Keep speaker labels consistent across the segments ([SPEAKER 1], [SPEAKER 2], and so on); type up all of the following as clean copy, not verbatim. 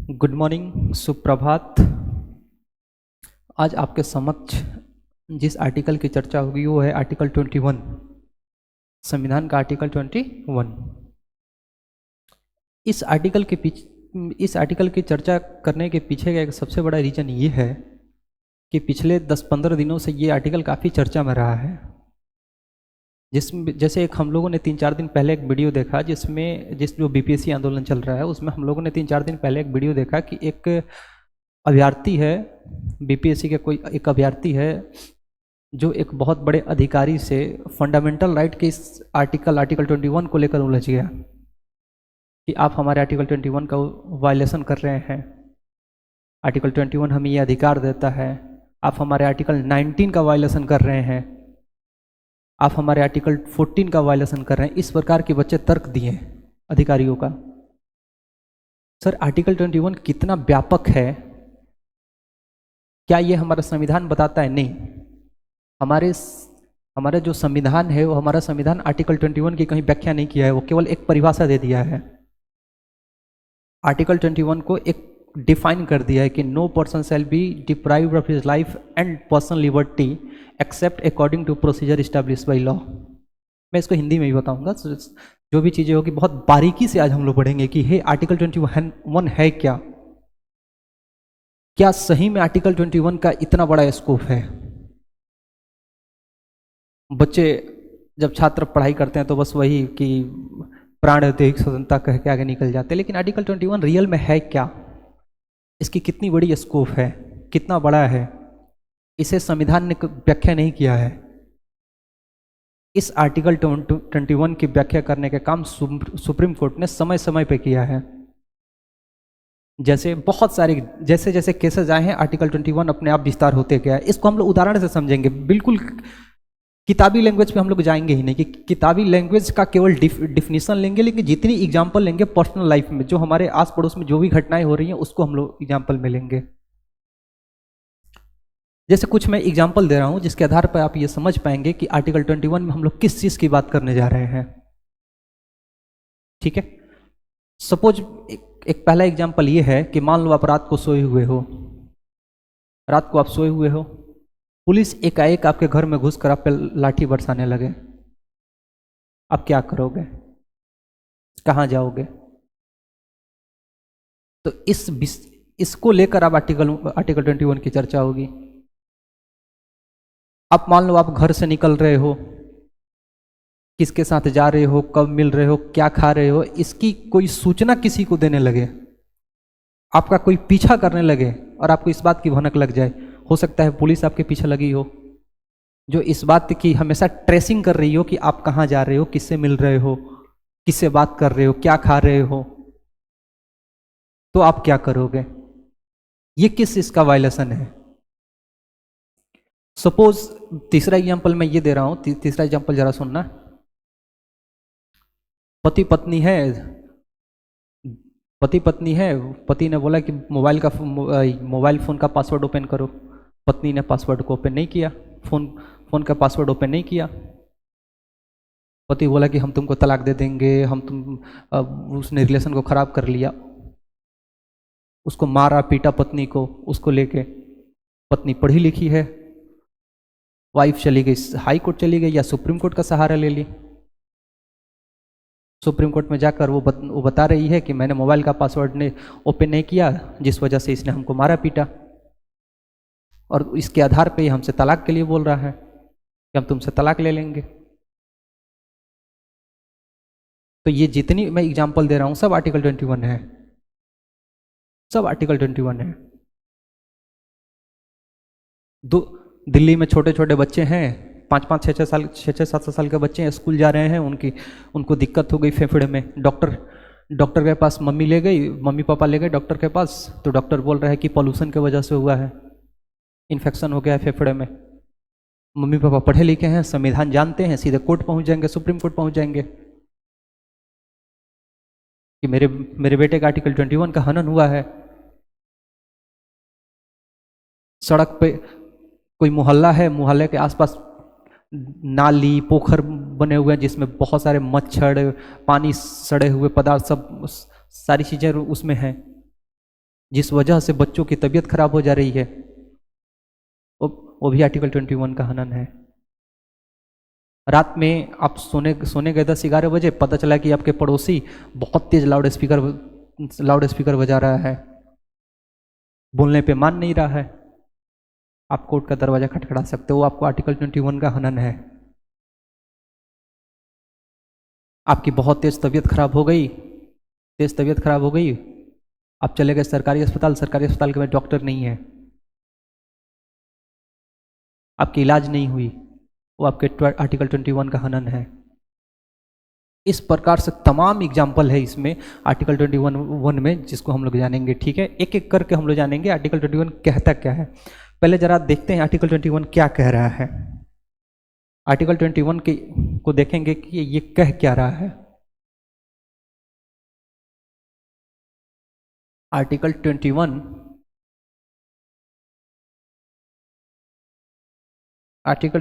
[SPEAKER 1] Good morning, सुप्रभात। आज आपके समक्ष जिस आर्टिकल की चर्चा होगी वो है आर्टिकल 21, संविधान का आर्टिकल 21। इस आर्टिकल की चर्चा करने के पीछे का एक सबसे बड़ा रीज़न ये है कि पिछले 10-15 दिनों से ये आर्टिकल काफ़ी चर्चा में रहा है। जैसे एक हम लोगों ने 3-4 दिन पहले एक वीडियो देखा जो बीपीएससी आंदोलन चल रहा है उसमें हम लोगों ने 3-4 दिन पहले एक वीडियो देखा कि एक अभ्यर्थी है, बीपीएससी के कोई एक अभ्यर्थी है जो एक बहुत बड़े अधिकारी से फंडामेंटल राइट के इस आर्टिकल 21 को लेकर उलझ गया कि आप हमारे आर्टिकल 21 का वायलेशन कर रहे हैं। आर्टिकल 21 हमें ये अधिकार देता है, आप हमारे आर्टिकल 19 का वायलेशन कर रहे हैं, आप हमारे आर्टिकल 14 का वायलेशन कर रहे हैं। इस प्रकार के बच्चे तर्क दिए अधिकारियों का। सर, आर्टिकल 21 कितना व्यापक है, क्या ये हमारा संविधान बताता है? नहीं। हमारा जो संविधान है वो हमारा संविधान आर्टिकल 21 की कहीं व्याख्या नहीं किया है, वो केवल एक परिभाषा दे दिया है। आर्टिकल 21 को एक डिफाइन कर दिया है कि no person shall be deprived of his life and personal liberty except according to procedure establish by law. मैं इसको हिंदी में भी बताऊंगा, जो भी चीज़ें होगी बहुत बारीकी से आज हम लोग पढ़ेंगे कि हे आर्टिकल 21 है क्या सही में आर्टिकल 21 का इतना बड़ा स्कोप है? बच्चे जब छात्र पढ़ाई करते हैं तो बस वही कि प्राण दैहिक स्वतंत्रता कह के आगे निकल जाते हैं, लेकिन आर्टिकल 21 रियल में है क्या? इसकी कितनी बड़ी स्कोप है, कितना बड़ा है, इसे संविधान ने व्याख्या नहीं किया है। इस आर्टिकल 21 की व्याख्या करने का काम सुप्रीम कोर्ट ने समय समय पे किया है। जैसे बहुत सारे जैसे केसेस आए हैं, आर्टिकल 21 अपने आप विस्तार होते गया है। इसको हम लोग उदाहरण से समझेंगे, बिल्कुल किताबी लैंग्वेज पे हम लोग जाएंगे ही नहीं कि किताबी लैंग्वेज का केवल डिफिनीशन लेंगे, लेकिन जितनी एग्जाम्पल लेंगे पर्सनल लाइफ में, जो हमारे आस पड़ोस में जो भी घटनाएं हो रही हैं उसको हम लोग एग्जाम्पल में लेंगे। जैसे कुछ मैं एग्जाम्पल दे रहा हूं जिसके आधार पर आप ये समझ पाएंगे कि आर्टिकल 21 में हम लोग किस चीज की बात करने जा रहे हैं। ठीक है, सपोज एक पहला एग्जाम्पल ये है कि मान लो आप रात को सोए हुए हो, पुलिस एकाएक आपके घर में घुसकर आप पे लाठी बरसाने लगे, आप क्या करोगे? कहां जाओगे? तो इसको लेकर अब आर्टिकल 21 की चर्चा होगी। आप मान लो आप घर से निकल रहे हो, किसके साथ जा रहे हो, कब मिल रहे हो, क्या खा रहे हो, इसकी कोई सूचना किसी को देने लगे, आपका कोई पीछा करने लगे और आपको इस बात की भनक लग जाए। हो सकता है पुलिस आपके पीछे लगी हो, जो इस बात की हमेशा ट्रेसिंग कर रही हो कि आप कहाँ जा रहे हो, किससे मिल रहे हो, किससे बात कर रहे हो, क्या खा रहे हो, तो आप क्या करोगे? ये किस इसका वायलेशन है? सपोज तीसरा एग्जांपल मैं ये दे रहा हूं, तीसरा एग्जांपल जरा सुनना। पति पत्नी है, पति ने बोला कि मोबाइल फोन का पासवर्ड ओपन करो। पत्नी ने पासवर्ड को ओपन नहीं किया, फोन का पासवर्ड ओपन नहीं किया। पति बोला कि हम तुमको तलाक दे देंगे, उसने रिलेशन को खराब कर लिया, उसको मारा पीटा पत्नी को, उसको लेके। पत्नी पढ़ी लिखी है, वाइफ चली गई हाई कोर्ट चली गई या सुप्रीम कोर्ट का सहारा ले ली। सुप्रीम कोर्ट में जाकर वो बता रही है कि मैंने मोबाइल का पासवर्ड ने ओपन नहीं किया, जिस वजह से इसने हमको मारा पीटा, और इसके आधार पे हमसे तलाक के लिए बोल रहा है कि हम तुमसे तलाक ले लेंगे। तो ये जितनी मैं एग्जांपल दे रहा हूं सब आर्टिकल 21 है, सब आर्टिकल 21 है। दिल्ली में छोटे छोटे बच्चे हैं, 5-5, 6-6 7 साल के बच्चे हैं, स्कूल जा रहे हैं, उनको दिक्कत हो गई फेफड़े में। डॉक्टर के पास मम्मी पापा ले गए डॉक्टर के पास, तो डॉक्टर बोल रहा है कि पॉल्यूशन की वजह से हुआ है, इन्फेक्शन हो गया है फेफड़े में। मम्मी पापा पढ़े लिखे हैं, संविधान जानते हैं, सीधे कोर्ट पहुंच जाएंगे, सुप्रीम कोर्ट पहुंच जाएंगे कि मेरे बेटे का आर्टिकल 21 का हनन हुआ है। सड़क पे कोई मोहल्ला है, मोहल्ले के आसपास नाली पोखर बने हुए हैं जिसमें बहुत सारे मच्छर, पानी, सड़े हुए पदार्थ, सब सारी चीजें उसमें हैं। जिस वजह से बच्चों की तबीयत खराब हो जा रही है, वो भी आर्टिकल 21 का हनन है। रात में आप सोने गए 10-11 बजे, पता चला कि आपके पड़ोसी बहुत तेज लाउड स्पीकर बजा रहा है, बोलने पे मान नहीं रहा है, आप कोर्ट का दरवाजा खटखटा सकते हो, आपको आर्टिकल 21 का हनन है। आपकी बहुत तेज तबीयत खराब हो गई, आप चले गए सरकारी अस्पताल के में डॉक्टर नहीं है, आपकी इलाज नहीं हुई, वो आपके आर्टिकल 21 का हनन है। इस प्रकार से तमाम एग्जाम्पल है इसमें आर्टिकल 21 में, जिसको हम लोग जानेंगे। ठीक है, एक एक करके हम लोग जानेंगे आर्टिकल 21 कहता क्या है। पहले जरा देखते हैं आर्टिकल 21 क्या कह रहा है। आर्टिकल 21 को देखेंगे कि ये कह क्या रहा है। आर्टिकल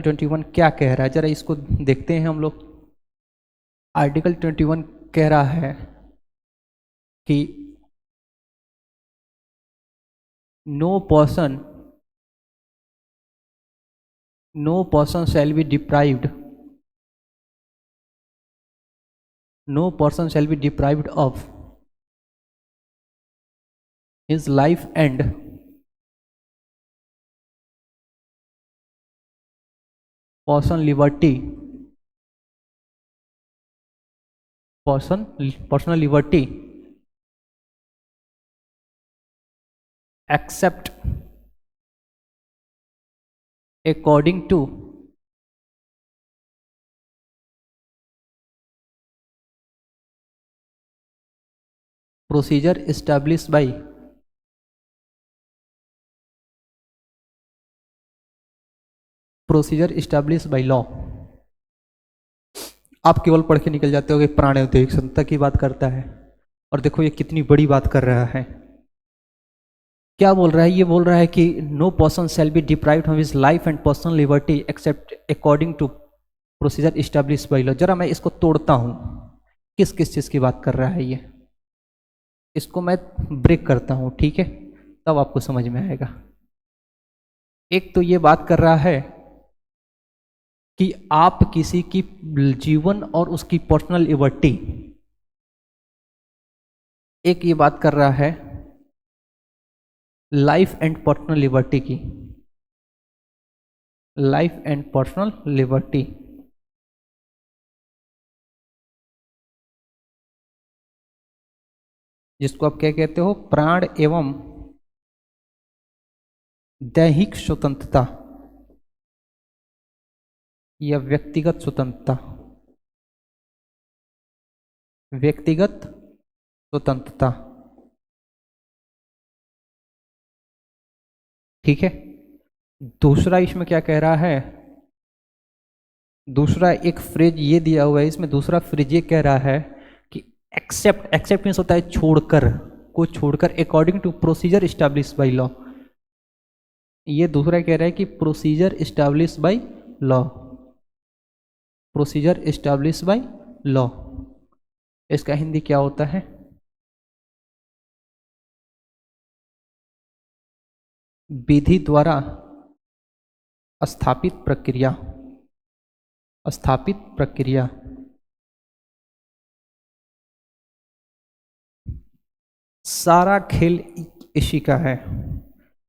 [SPEAKER 1] 21 क्या कह रहा है, जरा इसको देखते हैं हम लोग। आर्टिकल 21 कह रहा है कि no person shall be deprived of his life and personal liberty except according to procedure established by law. आप केवल पढ़ के निकल जाते हो कि प्राण औद्योगिक स्वतंत्रता की बात करता है, और देखो ये कितनी बड़ी बात कर रहा है। क्या बोल रहा है, ये बोल रहा है कि no person shall be deprived of his life and personal liberty except according to procedure establish by law. जरा मैं इसको तोड़ता हूं, किस किस चीज की बात कर रहा है ये, इसको मैं ब्रेक करता हूं, ठीक है, तब आपको समझ में आएगा। एक तो ये बात कर रहा है कि आप किसी की जीवन और उसकी पर्सनल लिबर्टी, एक ये बात कर रहा है लाइफ एंड पर्सनल लिबर्टी की, लाइफ एंड पर्सनल लिबर्टी, जिसको आप क्या कहते हो, प्राण एवं दैहिक स्वतंत्रता या व्यक्तिगत स्वतंत्रता, ठीक है। दूसरा इसमें क्या कह रहा है, दूसरा एक फ्रेज ये दिया हुआ है इसमें, दूसरा फ्रेज ये कह रहा है कि एक्सेप्ट मीन्स होता है छोड़कर, को छोड़कर, according to procedure establish by law. ये दूसरा कह रहा है कि procedure establish by law, procedure establish by law, इसका हिंदी क्या होता है, विधि द्वारा स्थापित प्रक्रिया, सारा खेल इसी का है।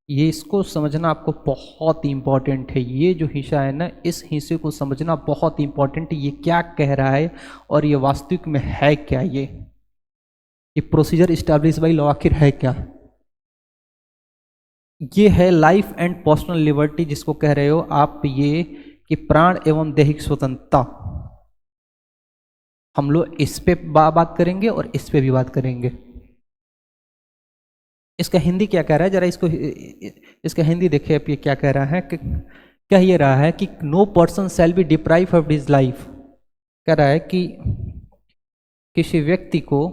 [SPEAKER 1] ये इसको समझना आपको बहुत इंपॉर्टेंट है। ये जो हिस्सा है ना, इस हिस्से को समझना बहुत इंपॉर्टेंट है। ये क्या कह रहा है और ये वास्तविक में है क्या, ये प्रोसीजर इस्टेब्लिश बाई लॉ आखिर है क्या। ये है लाइफ एंड पर्सनल लिबर्टी, जिसको कह रहे हो आप ये कि प्राण एवं दैहिक स्वतंत्रता। हम लोग इस पे बात करेंगे और इस पे भी बात करेंगे। इसका हिंदी क्या कह रहा है, जरा इसका हिंदी देखिए आप, ये क्या कह रहा है, कह ये रहा है कि no person shall be deprive of his life. कह रहा है कि किसी व्यक्ति को,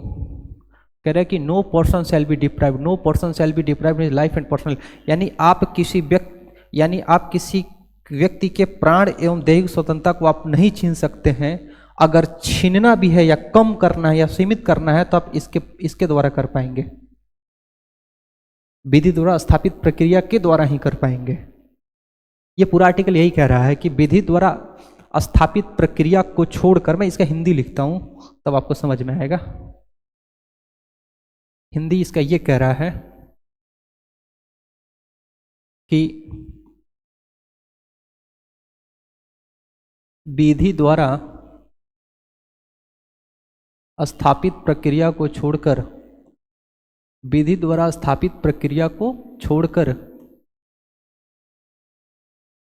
[SPEAKER 1] कह रहा है कि no person shall be deprive his life and personal, यानी आप किसी व्यक्ति के प्राण एवं दैहिक स्वतंत्रता को आप नहीं छीन सकते हैं। अगर छीनना भी है या कम करना है या सीमित करना है तो आप इसके द्वारा कर पाएंगे। विधि द्वारा स्थापित प्रक्रिया के द्वारा ही कर पाएंगे। ये पूरा आर्टिकल यही कह रहा है कि विधि द्वारा स्थापित प्रक्रिया को छोड़कर, मैं इसका हिंदी लिखता हूं तब आपको समझ में आएगा। हिंदी इसका ये कह रहा है कि विधि द्वारा स्थापित प्रक्रिया को छोड़कर, विधि द्वारा स्थापित प्रक्रिया को छोड़कर,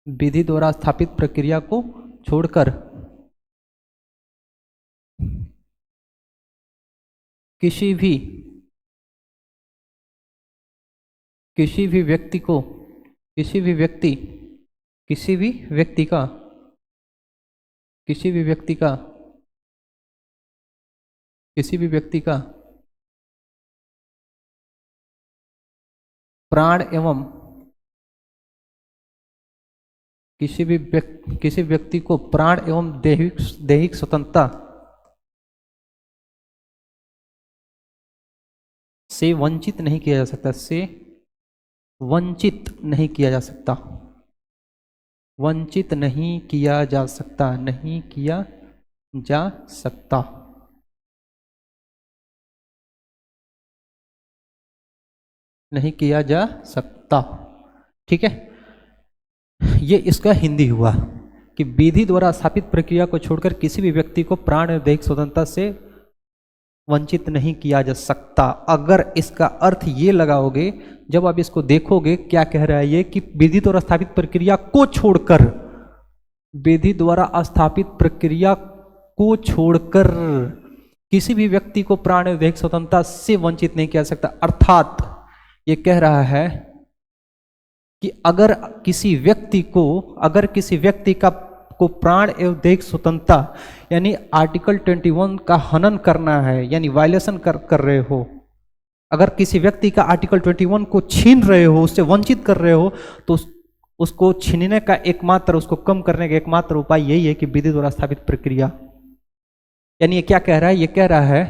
[SPEAKER 1] विधि द्वारा स्थापित प्रक्रिया को छोड़कर किसी भी व्यक्ति को, किसी भी व्यक्ति का प्राण एवं किसी व्यक्ति को प्राण एवं दैहिक स्वतंत्रता से वंचित नहीं किया जा सकता, वंचित नहीं किया जा सकता, नहीं किया जा सकता। ठीक है, ये इसका हिंदी हुआ कि विधि द्वारा स्थापित प्रक्रिया को छोड़कर किसी भी व्यक्ति को प्राण और दैहिक स्वतंत्रता से वंचित नहीं किया जा सकता। अगर इसका अर्थ ये लगाओगे, जब आप इसको देखोगे क्या कह रहा है ये, कि विधि द्वारा स्थापित प्रक्रिया को छोड़कर, विधि द्वारा स्थापित प्रक्रिया को छोड़कर किसी भी व्यक्ति को प्राण और दैहिक स्वतंत्रता से वंचित नहीं किया जा सकता। अर्थात ये कह रहा है कि अगर किसी व्यक्ति को प्राण एवं दैहिक स्वतंत्रता यानी आर्टिकल 21 का हनन करना है, यानी वायलेशन कर रहे हो, अगर किसी व्यक्ति का आर्टिकल 21 को छीन रहे हो, उससे वंचित कर रहे हो, तो उसको छीनने का एकमात्र, उसको कम करने का एकमात्र उपाय यही है कि विधि द्वारा स्थापित प्रक्रिया। यानी ये क्या कह रहा है? ये कह रहा है,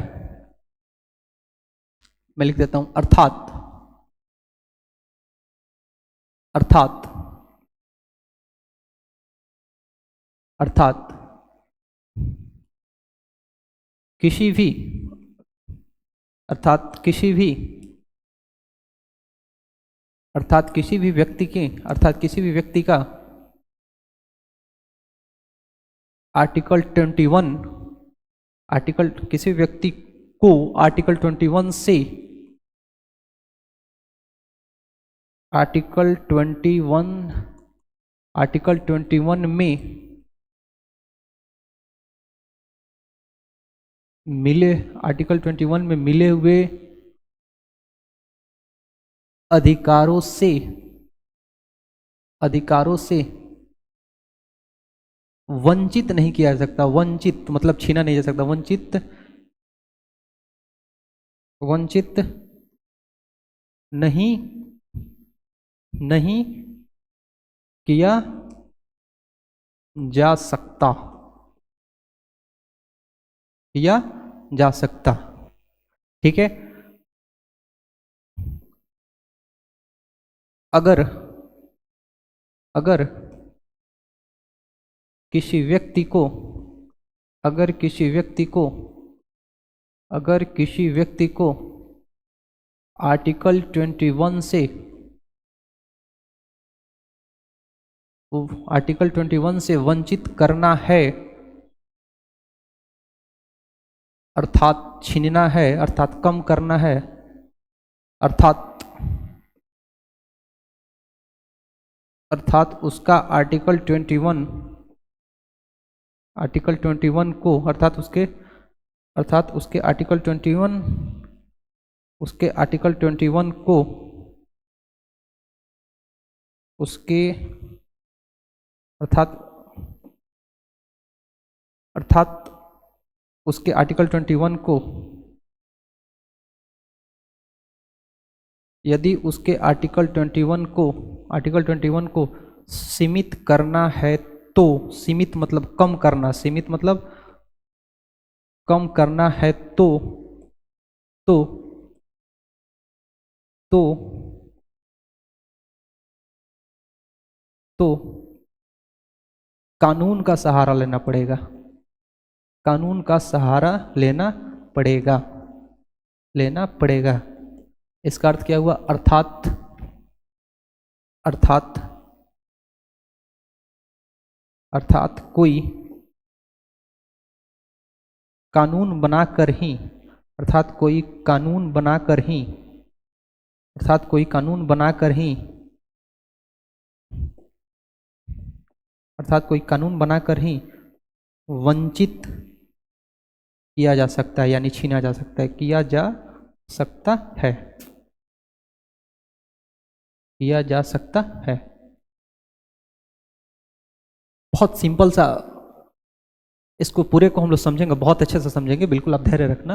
[SPEAKER 1] मैं लिख देता हूं, अर्थात किसी भी व्यक्ति का आर्टिकल 21, किसी व्यक्ति को आर्टिकल 21 से, आर्टिकल 21 में मिले हुए अधिकारों से वंचित नहीं किया जा सकता। वंचित मतलब छीना नहीं जा सकता, वंचित नहीं किया जा सकता। ठीक है, अगर किसी व्यक्ति को आर्टिकल 21 से वंचित करना है, अर्थात छीनना है, अर्थात कम करना है, अर्थात उसका आर्टिकल 21 को, अर्थात उसके आर्टिकल 21 को अर्थात उसके आर्टिकल 21 को, यदि उसके आर्टिकल 21 को सीमित करना है तो, सीमित मतलब कम करना, सीमित मतलब कम करना है तो तो कानून का सहारा लेना पड़ेगा, कानून का सहारा लेना पड़ेगा, लेना पड़ेगा। इसका अर्थ क्या हुआ? अर्थात, अर्थात, अर्थात कोई कानून बनाकर ही, अर्थात कोई कानून बनाकर ही, अर्थात कोई कानून बनाकर ही, अर्थात कोई कानून बनाकर ही वंचित किया जा सकता है, यानी छीना जा सकता है, किया जा सकता है, किया जा सकता है। बहुत सिंपल सा, इसको पूरे को हम लोग समझेंगे, बहुत अच्छे से समझेंगे, बिल्कुल आप धैर्य रखना।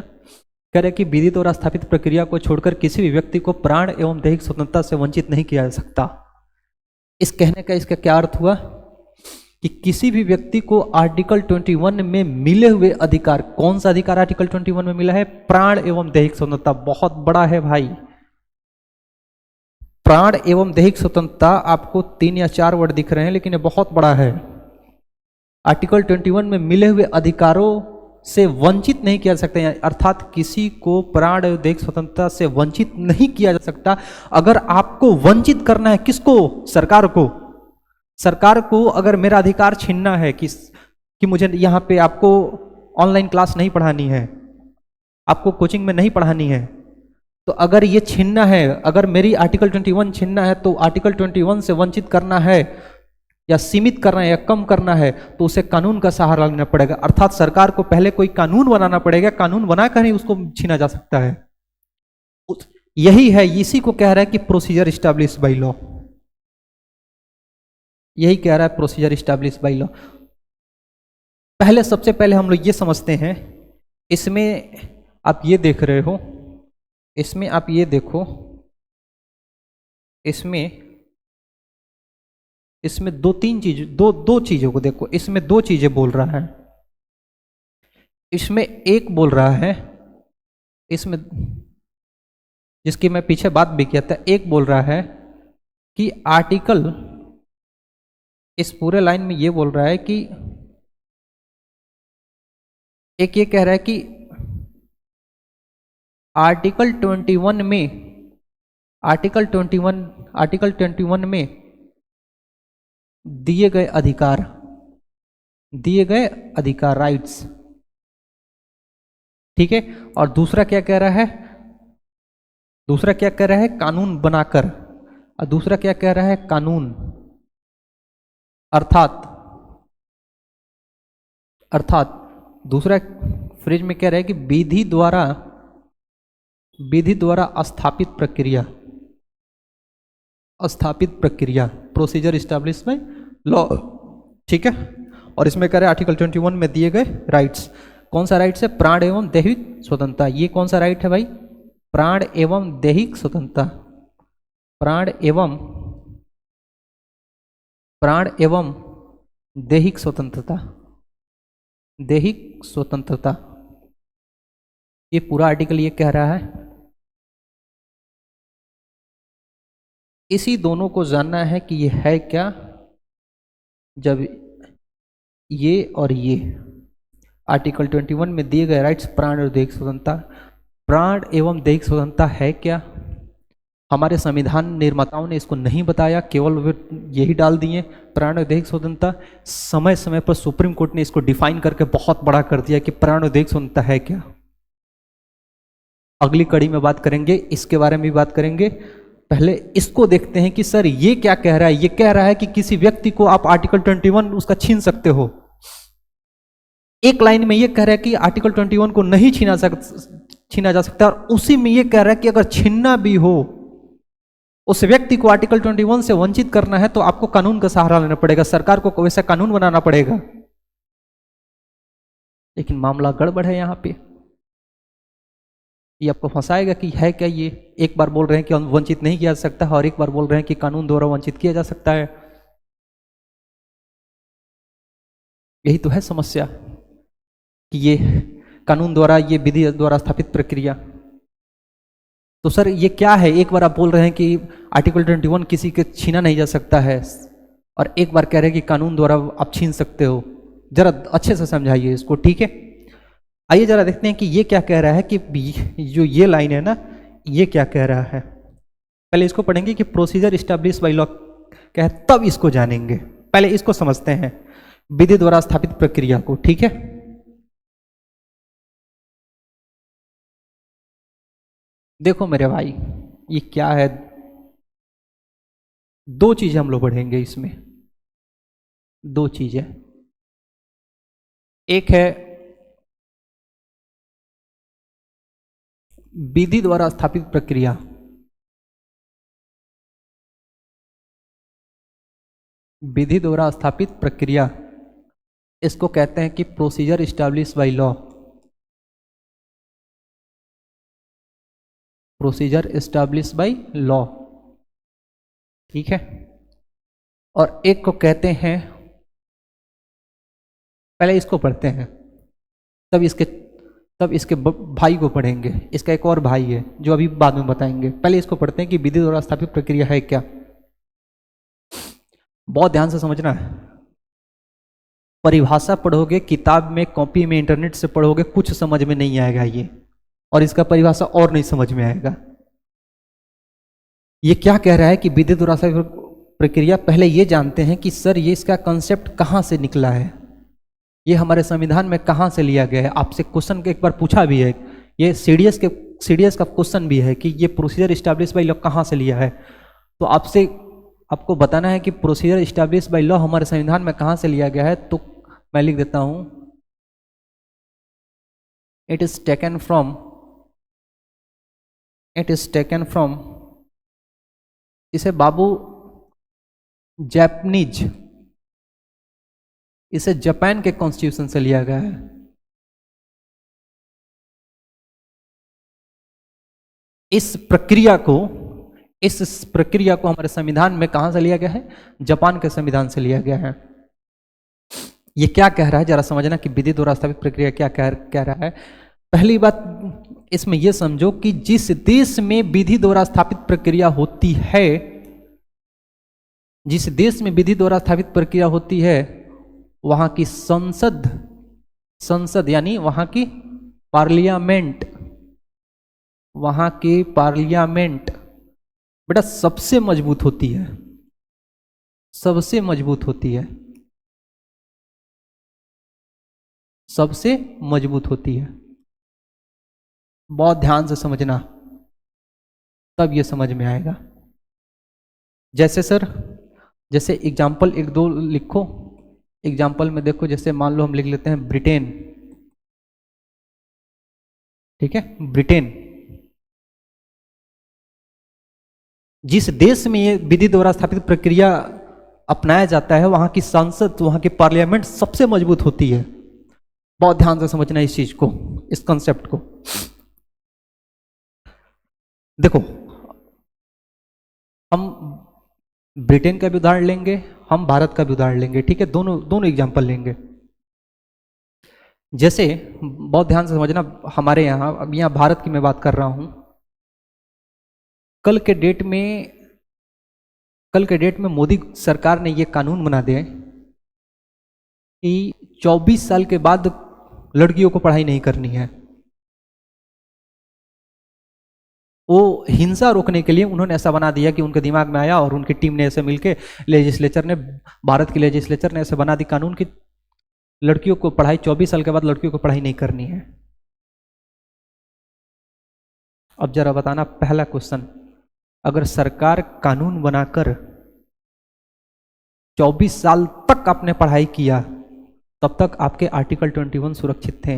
[SPEAKER 1] कह रहे कि विधि द्वारा स्थापित प्रक्रिया को छोड़कर किसी भी व्यक्ति को प्राण एवं दैहिक स्वतंत्रता से वंचित नहीं किया जा सकता। इस कहने का इसका क्या अर्थ हुआ कि किसी भी व्यक्ति को आर्टिकल 21 में मिले हुए अधिकार, कौन सा अधिकार आर्टिकल 21 में मिला है? प्राण एवं दैहिक स्वतंत्रता। बहुत बड़ा है भाई, प्राण एवं दैहिक स्वतंत्रता। आपको 3 या 4 वर्ड दिख रहे हैं, लेकिन ये बहुत बड़ा है। आर्टिकल 21 में मिले हुए अधिकारों से वंचित नहीं किया जा सकता, अर्थात किसी को प्राण एवं दैहिक स्वतंत्रता से वंचित नहीं किया जा सकता। अगर आपको वंचित करना है, किसको? सरकार को। सरकार को अगर मेरा अधिकार छीनना है कि मुझे यहाँ पे आपको ऑनलाइन क्लास नहीं पढ़ानी है, आपको कोचिंग में नहीं पढ़ानी है, तो अगर ये छीनना है, अगर मेरी आर्टिकल 21 छीनना है, तो आर्टिकल 21 से वंचित करना है या सीमित करना है या कम करना है, तो उसे कानून का सहारा लेना पड़ेगा। अर्थात सरकार को पहले कोई कानून बनाना पड़ेगा, कानून बनाकर ही उसको छीना जा सकता है। यही है, इसी को कह रहा है कि प्रोसीजर इस्टेब्लिश बाय लॉ, यही कह रहा है प्रोसीजर इस्टेब्लिश बाय लॉ। पहले, सबसे पहले हम लोग ये समझते हैं, इसमें आप ये देख रहे हो, इसमें आप ये देखो, इसमें दो चीजों को देखो। इसमें 2 चीजें बोल रहा है, इसमें एक बोल रहा है, इसमें जिसकी मैं पीछे बात भी किया था, एक बोल रहा है कि आर्टिकल, इस पूरे लाइन में ये बोल रहा है कि, एक ये कह रहा है कि आर्टिकल 21 में, आर्टिकल 21 में दिए गए अधिकार, राइट्स, ठीक है। और दूसरा क्या कह रहा है? दूसरा क्या कह रहा है? कानून बनाकर। और दूसरा क्या कह रहा है? कानून। अर्थात दूसरा फ्रेज में कह रहा है कि विधि द्वारा स्थापित प्रक्रिया, प्रोसीजर इस्टेब्लिशमेंट लॉ, ठीक है। और इसमें कह रहे हैं आर्टिकल 21 में दिए गए राइट्स। कौन सा राइट्स है? प्राण एवं दैहिक स्वतंत्रता। ये कौन सा राइट है भाई? प्राण एवं दैहिक स्वतंत्रता। प्राण एवं दैहिक स्वतंत्रता, दैहिक स्वतंत्रता, ये पूरा आर्टिकल ये कह रहा है। इसी दोनों को जानना है कि ये है क्या। जब ये और ये आर्टिकल 21 में दिए गए राइट्स, प्राण और दैहिक स्वतंत्रता, प्राण एवं दैहिक स्वतंत्रता है क्या? हमारे संविधान निर्माताओं ने इसको नहीं बताया, केवल वे यही डाल दिए प्राण और दैहिक स्वतंत्रता। समय समय पर सुप्रीम कोर्ट ने इसको डिफाइन करके बहुत बड़ा कर दिया कि प्राण और दैहिक स्वतंत्रता है क्या। अगली कड़ी में बात करेंगे, इसके बारे में भी बात करेंगे। पहले इसको देखते हैं कि सर ये क्या कह रहा है। ये कह रहा है कि किसी व्यक्ति को आप आर्टिकल 21 उसका छीन सकते हो। एक लाइन में ये कह रहा है कि आर्टिकल 21 को नहीं छीना जा सकता, और उसी में ये कह रहा है कि अगर छीनना भी हो, उस व्यक्ति को आर्टिकल 21 से वंचित करना है, तो आपको कानून का सहारा लेना पड़ेगा, सरकार को वैसा कानून बनाना पड़ेगा। लेकिन मामला गड़बड़ है यहां पे। ये आपको फंसाएगा कि है क्या ये। एक बार बोल रहे हैं कि वंचित नहीं किया जा सकता और एक बार बोल रहे हैं कि कानून द्वारा वंचित किया जा सकता है। यही तो है समस्या कि ये कानून द्वारा, ये विधि द्वारा स्थापित प्रक्रिया। तो सर ये क्या है? एक बार आप बोल रहे हैं कि आर्टिकल 21 किसी के छीना नहीं जा सकता है, और एक बार कह रहे हैं कि कानून द्वारा आप छीन सकते हो। जरा अच्छे से समझाइए इसको, ठीक है। आइए जरा देखते हैं कि ये क्या कह रहा है, कि जो ये लाइन है ना, ये क्या कह रहा है। पहले इसको पढ़ेंगे कि प्रोसीजर इस्टेब्लिश बाय लॉ क्या है, तब इसको जानेंगे। पहले इसको समझते हैं, विधि द्वारा स्थापित प्रक्रिया को, ठीक है। देखो मेरे भाई, ये क्या है, दो चीजें हम लोग पढ़ेंगे इसमें, दो चीजें। एक है विधि द्वारा स्थापित प्रक्रिया, विधि द्वारा स्थापित प्रक्रिया, इसको कहते हैं कि procedure establish by law, procedure establish by law, ठीक है। और एक को कहते हैं, पहले इसको पढ़ते हैं, तब इसके भाई को पढ़ेंगे। इसका एक और भाई है जो अभी बाद में बताएंगे। पहले इसको पढ़ते हैं कि विधि द्वारा स्थापित प्रक्रिया है क्या। बहुत ध्यान से समझना है, परिभाषा पढ़ोगे किताब में, कॉपी में, इंटरनेट से पढ़ोगे, कुछ समझ में नहीं आएगा ये, और इसका परिभाषा और नहीं समझ में आएगा। ये क्या कह रहा है कि विधि द्वारा स्थापित प्रक्रिया, पहले ये जानते हैं कि सर ये इसका कंसेप्ट कहाँ से निकला है, ये हमारे संविधान में कहाँ से लिया गया है। आपसे क्वेश्चन एक बार पूछा भी है, ये सीडीएस का क्वेश्चन भी है कि ये प्रोसीजर इस्टेब्लिश बाय लॉ कहाँ से लिया है। तो आपको बताना है कि प्रोसीजर इस्टेब्लिश बाय लॉ हमारे संविधान में कहाँ से लिया गया है। तो मैं लिख देता हूं, इट इज टेकन फ्रॉम, इसे बाबू जापानीज, इसे जापान के कॉन्स्टिट्यूशन से लिया गया है। इस प्रक्रिया को हमारे संविधान में कहां से लिया गया है, जापान के संविधान से लिया गया है। ये क्या कह रहा है जरा समझना कि विधि द्वारा स्थापित प्रक्रिया क्या कह रहा है। पहली बात इसमें यह समझो कि जिस देश में विधि द्वारा स्थापित प्रक्रिया होती है, जिस देश में विधि द्वारा स्थापित प्रक्रिया होती है, वहां की संसद यानी वहां की पार्लियामेंट बेटा सबसे मजबूत होती है, सबसे मजबूत होती है, सबसे मजबूत होती है। बहुत ध्यान से समझना, तब ये समझ में आएगा। जैसे एग्जाम्पल एक दो लिखो। एग्जाम्पल में देखो, जैसे मान लो हम लिख लेते हैं ब्रिटेन, ठीक है, ब्रिटेन। जिस देश में ये विधि द्वारा स्थापित प्रक्रिया अपनाया जाता है, वहां की संसद, वहां की पार्लियामेंट सबसे मजबूत होती है। बहुत ध्यान से समझना इस चीज को, इस कॉन्सेप्ट को। देखो, हम ब्रिटेन का भी उदाहरण लेंगे, हम भारत का भी उदाहरण लेंगे, ठीक है, दोनों एग्जाम्पल लेंगे। जैसे बहुत ध्यान से समझना, हमारे यहाँ, अब यहाँ भारत की मैं बात कर रहा हूं, कल के डेट में मोदी सरकार ने ये कानून बना दिया कि 24 साल के बाद लड़कियों को पढ़ाई नहीं करनी है। वो हिंसा रोकने के लिए उन्होंने ऐसा बना दिया कि उनके दिमाग में आया और उनकी टीम ने ऐसे मिलके भारत के लेजिस्लेचर ने ऐसे बना दी कानून कि लड़कियों को पढ़ाई 24 साल के बाद लड़कियों को पढ़ाई नहीं करनी है। अब जरा बताना, पहला क्वेश्चन, अगर सरकार कानून बनाकर 24 साल तक आपने पढ़ाई किया, तब तक आपके आर्टिकल 21 सुरक्षित थे।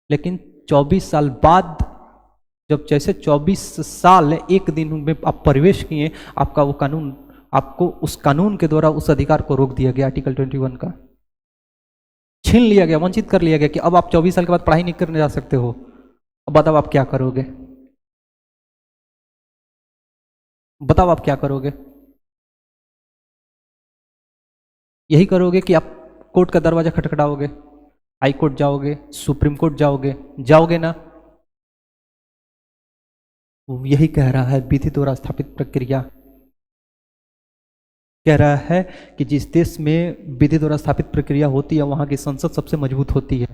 [SPEAKER 1] लेकिन 24 साल बाद, जब जैसे 24 साल एक दिन में आप प्रवेश किए, आपका वो कानून, आपको उस कानून के द्वारा उस अधिकार को रोक दिया गया, आर्टिकल 21 का छीन लिया गया, वंचित कर लिया गया कि अब आप 24 साल के बाद पढ़ाई नहीं करने जा सकते हो। अब बताओ आप क्या करोगे, बताओ आप क्या करोगे? यही करोगे कि आप कोर्ट का दरवाजा खटखटाओगे, हाई कोर्ट जाओगे, सुप्रीम कोर्ट जाओगे ना? यही कह रहा है विधि द्वारा स्थापित प्रक्रिया। कह रहा है कि जिस देश में विधि द्वारा स्थापित प्रक्रिया होती है वहां की संसद सबसे मजबूत होती है।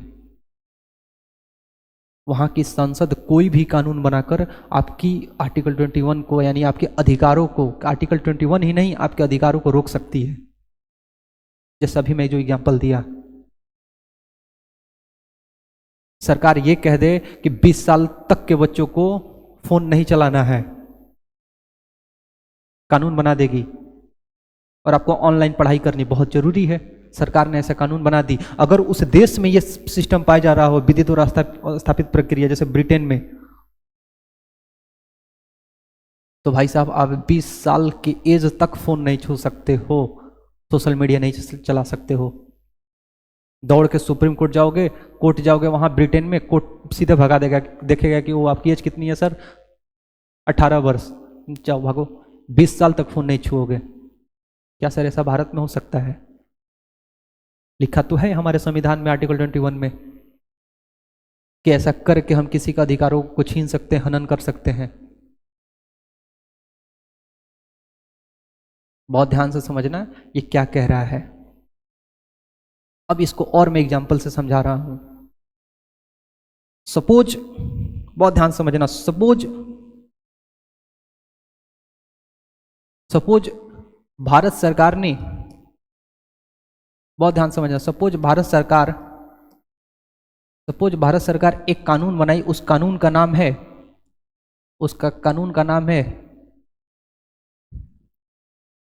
[SPEAKER 1] वहां की संसद कोई भी कानून बनाकर आपकी आर्टिकल 21 को, यानी आपके अधिकारों को, आर्टिकल 21 ही नहीं आपके अधिकारों को रोक सकती है। जैसा अभी मैं जो एग्जांपल दिया, सरकार ये कह दे कि 20 साल तक के बच्चों को फोन नहीं चलाना है, कानून बना देगी, और आपको ऑनलाइन पढ़ाई करनी बहुत जरूरी है, सरकार ने ऐसा कानून बना दी। अगर उस देश में ये सिस्टम पाया जा रहा हो, विधि द्वारा स्थापित प्रक्रिया, जैसे ब्रिटेन में, तो भाई साहब आप 20 साल की एज तक फोन नहीं छू सकते हो, सोशल मीडिया नहीं चला सकते हो। दौड़ के सुप्रीम कोर्ट जाओगे, कोर्ट जाओगे, वहां ब्रिटेन में कोर्ट सीधे भगा देगा, देखेगा कि वो आपकी एज कितनी है सर, 18 वर्ष, जाओ भागो, 20 साल तक फोन नहीं छुओगे। क्या सर ऐसा भारत में हो सकता है? लिखा तो है हमारे संविधान में आर्टिकल 21 में कि ऐसा करके हम किसी का अधिकारों को छीन सकते हैं, हनन कर सकते हैं। बहुत ध्यान से समझना ये क्या कह रहा है। अब इसको और मैं एग्जांपल से समझा रहा हूं। सपोज, बहुत ध्यान से समझना, सपोज भारत सरकार ने, बहुत ध्यान समझना, सपोज भारत सरकार एक कानून बनाई, उस कानून का नाम है,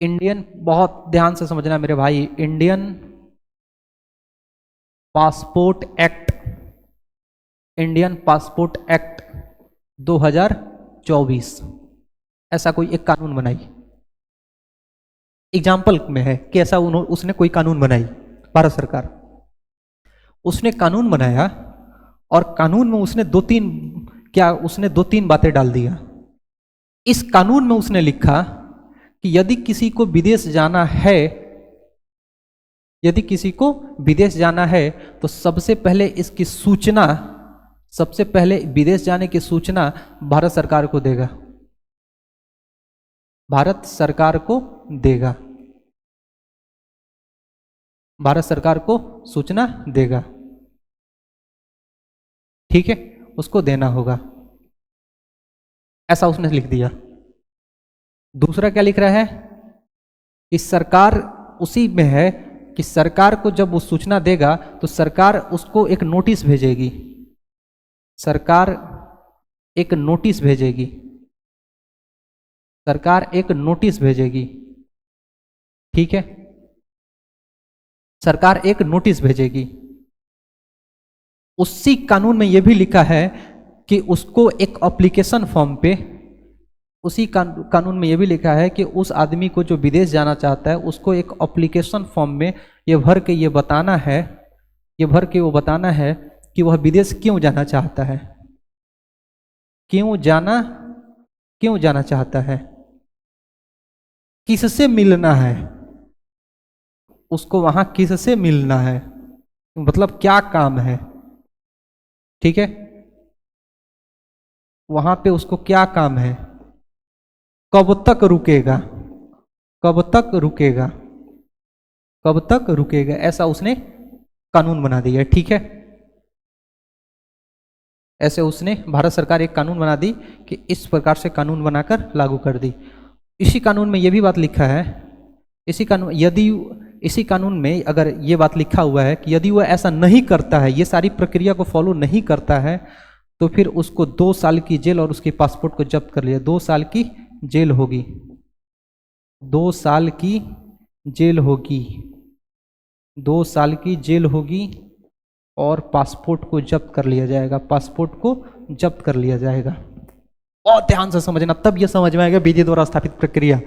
[SPEAKER 1] इंडियन, बहुत ध्यान से समझना मेरे भाई, इंडियन पासपोर्ट एक्ट 2024, ऐसा कोई एक कानून बनाई। एग्जाम्पल में है कि ऐसा उसने कोई कानून बनाई, भारत सरकार, उसने कानून बनाया, और कानून में उसने दो तीन बातें डाल दिया। इस कानून में उसने लिखा कि यदि किसी को विदेश जाना है तो सबसे पहले विदेश जाने की सूचना भारत सरकार को देगा, भारत सरकार को सूचना देगा, ठीक है, उसको देना होगा, ऐसा उसने लिख दिया। दूसरा क्या लिख रहा है कि सरकार, उसी में है कि सरकार को जब वो सूचना देगा तो सरकार उसको एक नोटिस भेजेगी, ठीक है, सरकार एक नोटिस भेजेगी। उसी कानून में यह भी लिखा है कि उसको एक एप्लीकेशन फॉर्म पे, उसी कानून में यह भी लिखा है कि उस आदमी को जो विदेश जाना चाहता है उसको एक एप्लीकेशन फॉर्म में ये भर के वो बताना है कि वह विदेश क्यों जाना चाहता है, क्यों जाना चाहता है, किससे मिलना है, उसको वहां किससे मिलना है, मतलब क्या काम है, ठीक है, वहां पे उसको क्या काम है, कब तक रुकेगा, ऐसा उसने कानून बना दिया, ठीक है। ऐसे उसने, भारत सरकार एक कानून बना दी कि इस प्रकार से कानून बनाकर लागू कर दी। इसी कानून में यह भी बात लिखा है, इसी कानून में अगर ये बात लिखा हुआ है कि यदि वह ऐसा नहीं करता है, ये सारी प्रक्रिया को फॉलो नहीं करता है, तो फिर उसको 2 साल की जेल और उसके पासपोर्ट को जब्त कर लिया। 2 साल की जेल होगी, 2 साल की जेल होगी, 2 साल की जेल होगी, और पासपोर्ट को जब्त कर लिया जाएगा, बहुत ध्यान से समझना, तब यह समझ में आएगा विधि द्वारा स्थापित प्रक्रिया।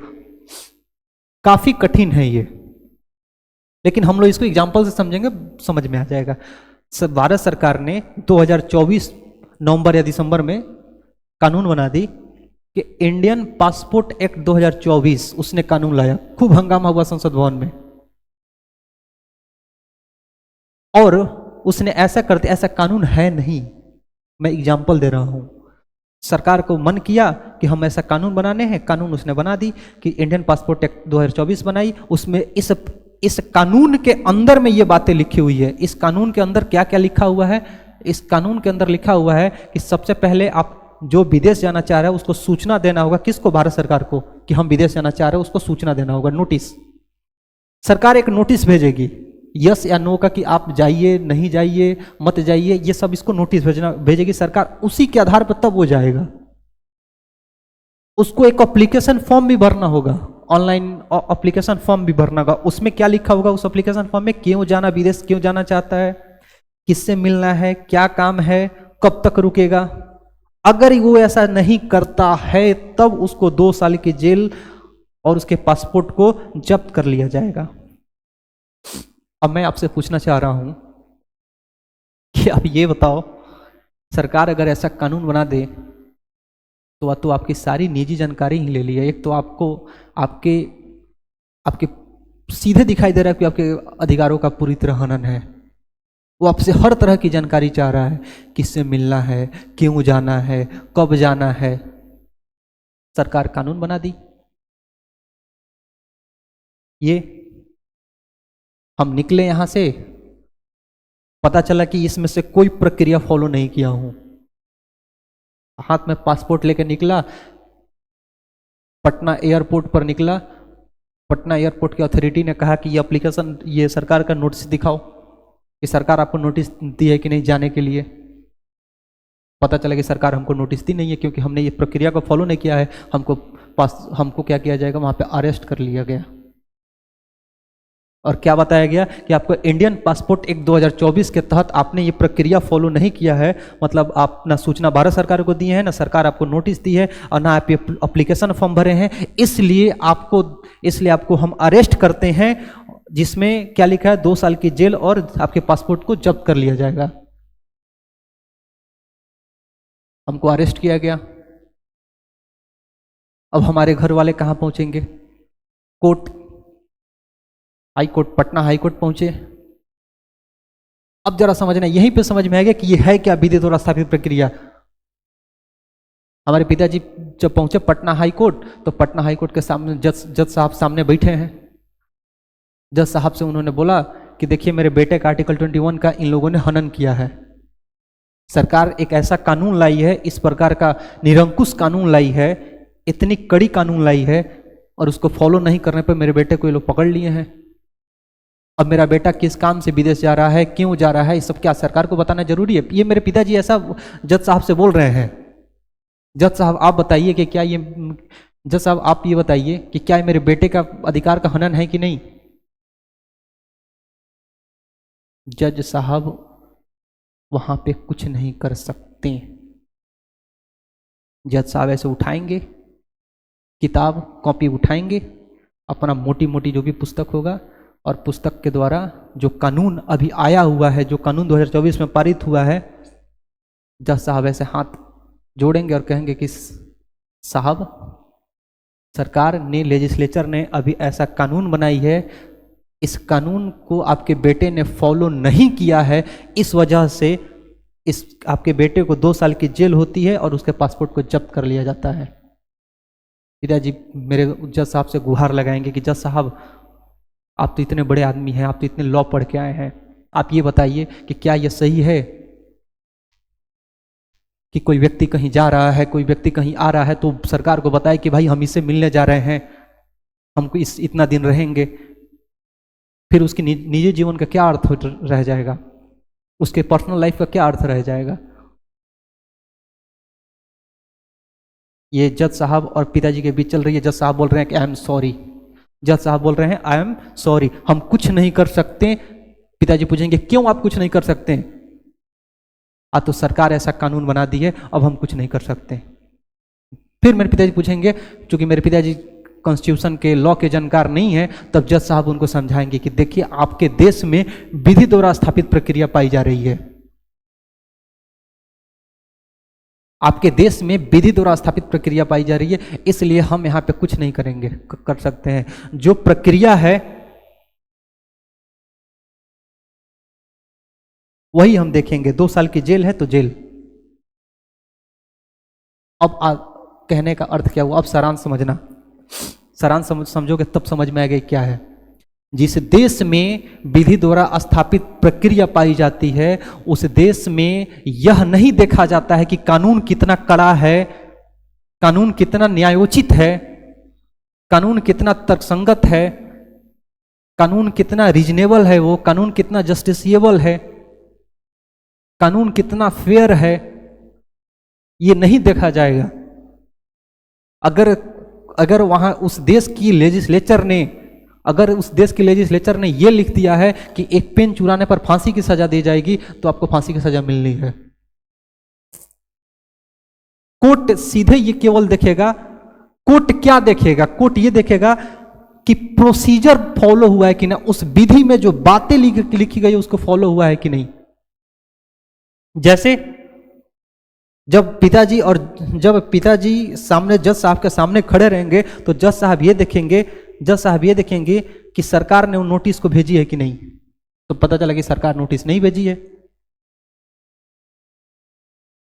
[SPEAKER 1] काफी कठिन है ये, लेकिन हम लोग इसको एग्जाम्पल से समझेंगे, समझ में आ जाएगा। भारत सरकार ने 2024 नवंबर या दिसंबर में कानून बना दी कि इंडियन पासपोर्ट एक्ट 2024, उसने कानून लाया, खूब हंगामा हुआ संसद भवन में, और उसने ऐसा कानून है नहीं, मैं एग्जाम्पल दे रहा हूं, सरकार को मन किया कि हम ऐसा कानून बनाने हैं, कानून उसने बना दी कि इंडियन पासपोर्ट एक्ट 2024 बनाई। उसमें इस कानून के अंदर में ये बातें लिखी हुई है। इस कानून के अंदर क्या क्या लिखा हुआ है? इस कानून के अंदर लिखा हुआ है कि सबसे पहले आप जो विदेश जाना चाह रहा है उसको सूचना देना होगा। किसको? भारत सरकार को, कि हम विदेश जाना चाह रहे हैं, उसको सूचना देना होगा, नोटिस। सरकार एक नोटिस भेजेगी यस या नो का, कि आप जाइए, नहीं जाइए, मत जाइए, ये सब इसको नोटिस भेजेगी सरकार। उसी के आधार पर तब वो जाएगा। उसको एक एप्लीकेशन फॉर्म भी भरना होगा, ऑनलाइन एप्लीकेशन फॉर्म भी भरना होगा। उसमें क्या लिखा होगा उस एप्लीकेशन फॉर्म में? क्यों जाना, विदेश क्यों जाना चाहता है, किससे मिलना है, क्या काम है, कब तक रुकेगा। अगर वो ऐसा नहीं करता है तब उसको 2 साल की जेल और उसके पासपोर्ट को जब्त कर लिया जाएगा। अब मैं आपसे पूछना चाह रहा हूं कि आप ये बताओ, सरकार अगर ऐसा कानून बना दे तो आपकी सारी निजी जानकारी ही ले ली है। एक तो आपको आपके आपके सीधे दिखाई दे रहा है कि आपके अधिकारों का पूरी तरह हनन है। वो आपसे हर तरह की जानकारी चाह रहा है, किससे मिलना है, क्यों जाना है, कब जाना है। सरकार कानून बना दी। ये हम निकले यहां से, पता चला कि इसमें से कोई प्रक्रिया फॉलो नहीं किया हूं। हाथ में पासपोर्ट लेकर निकला, पटना एयरपोर्ट पर निकला, पटना एयरपोर्ट की अथॉरिटी ने कहा कि ये एप्लीकेशन, ये सरकार का नोटिस दिखाओ कि सरकार आपको नोटिस दी है कि नहीं जाने के लिए। पता चला कि सरकार हमको नोटिस दी नहीं है, क्योंकि हमने ये प्रक्रिया को फॉलो नहीं किया है। हमको क्या किया जाएगा, वहां पे अरेस्ट कर लिया गया। और क्या बताया गया कि आपको इंडियन पासपोर्ट एक्ट 2024 के तहत आपने ये प्रक्रिया फॉलो नहीं किया है, मतलब आप ना सूचना भारत सरकार को दी है, ना सरकार आपको नोटिस दी है, और ना आप ये एप्लीकेशन फॉर्म भरे हैं, इसलिए आपको हम अरेस्ट करते हैं। जिसमें क्या लिखा है, 2 साल की जेल और आपके पासपोर्ट को जब्त कर लिया जाएगा। हमको अरेस्ट किया गया। अब हमारे घर वाले कहां पहुंचेंगे? Court, high court, Patna high court पहुंचे। अब जरा समझना, यहीं पे समझ में आ गया कि ये है क्या विधि द्वारा स्थापित प्रक्रिया। हमारे पिताजी जब पहुंचे पटना हाई कोर्ट, तो पटना हाई कोर्ट के सामने जज साहब सामने बैठे हैं। जज साहब से उन्होंने बोला कि देखिए, मेरे बेटे का आर्टिकल 21 का इन लोगों ने हनन किया है। सरकार एक ऐसा कानून लाई है, इस प्रकार का निरंकुश कानून लाई है, इतनी कड़ी कानून लाई है, और उसको फॉलो नहीं करने पर मेरे बेटे को ये लोग पकड़ लिए हैं। अब मेरा बेटा किस काम से विदेश जा रहा है, क्यों जा रहा है, ये सब क्या सरकार को बताना जरूरी है? ये मेरे पिताजी ऐसा जज साहब से बोल रहे हैं। जज साहब आप बताइए कि क्या ये, जज साहब आप ये बताइए कि क्या मेरे बेटे का अधिकार का हनन है कि नहीं? जज साहब वहां पे कुछ नहीं कर सकते। जज साहब ऐसे उठाएंगे, किताब कॉपी उठाएंगे, अपना मोटी मोटी जो भी पुस्तक होगा, और पुस्तक के द्वारा जो कानून अभी आया हुआ है, जो कानून 2024 में पारित हुआ है, जज साहब ऐसे हाथ जोड़ेंगे और कहेंगे कि साहब, सरकार ने, लेजिस्लेचर ने अभी ऐसा कानून बनाई है, इस कानून को आपके बेटे ने फॉलो नहीं किया है, इस वजह से इस आपके बेटे को 2 साल की जेल होती है और उसके पासपोर्ट को जब्त कर लिया जाता है। पिताजी मेरे जज साहब से गुहार लगाएंगे कि जज साहब, आप तो इतने बड़े आदमी हैं, आप तो इतने लॉ पढ़ के आए हैं, आप ये बताइए कि क्या ये सही है कि कोई व्यक्ति कहीं जा रहा है, कोई व्यक्ति कहीं आ रहा है, तो सरकार को बताए कि भाई हम इससे मिलने जा रहे हैं, हमको इतना दिन रहेंगे, फिर उसकी निजी जीवन का क्या अर्थ रह जाएगा, उसके पर्सनल लाइफ का क्या अर्थ रह जाएगा? ये जज साहब और पिताजी के बीच चल रही है। जज साहब बोल रहे हैं कि आई एम सॉरी, जज साहब बोल रहे हैं आई एम सॉरी, हम कुछ नहीं कर सकते। पिताजी पूछेंगे क्यों आप कुछ नहीं कर सकते? तो सरकार ऐसा कानून बना दी है, अब हम कुछ नहीं कर सकते। फिर मेरे पिताजी पूछेंगे, क्योंकि मेरे पिताजी कॉन्स्टिट्यूशन के लॉ के जानकार नहीं है, तब जज साहब उनको समझाएंगे कि देखिए, आपके देश में विधि द्वारा स्थापित प्रक्रिया पाई जा रही है, आपके देश में विधि द्वारा स्थापित प्रक्रिया पाई जा रही है, इसलिए हम यहां पे कुछ नहीं करेंगे, कर सकते हैं। जो प्रक्रिया है वही हम देखेंगे। 2 साल की जेल है तो जेल, अब कहने का अर्थ क्या हुआ, अब सारांश समझना, सारांश समझोगे तब समझ में आएगा क्या है। जिस देश में विधि द्वारा स्थापित प्रक्रिया पाई जाती है उस देश में यह नहीं देखा जाता है कि कानून कितना कड़ा है, कानून कितना न्यायोचित है, कानून कितना तर्कसंगत है, कानून कितना रीजनेबल है, वो कानून कितना जस्टिसिएबल है, कानून कितना फेयर है, ये नहीं देखा जाएगा। अगर वहां उस देश की लेजिस्लेचर ने, अगर उस देश के लेजिस्लेचर ने यह लिख दिया है कि एक पेन चुराने पर फांसी की सजा दी जाएगी तो आपको फांसी की सजा मिलनी है। कोर्ट सीधे ये केवल देखेगा, कोर्ट क्या देखेगा, कोर्ट ये देखेगा कि प्रोसीजर फॉलो हुआ है कि ना, उस विधि में जो बातें लिखी गई उसको फॉलो हुआ है कि नहीं। जैसे जब पिताजी सामने जज साहब के सामने खड़े रहेंगे तो जज साहब ये देखेंगे कि सरकार ने उन नोटिस को भेजी है कि नहीं, तो पता चला कि सरकार नोटिस नहीं भेजी है।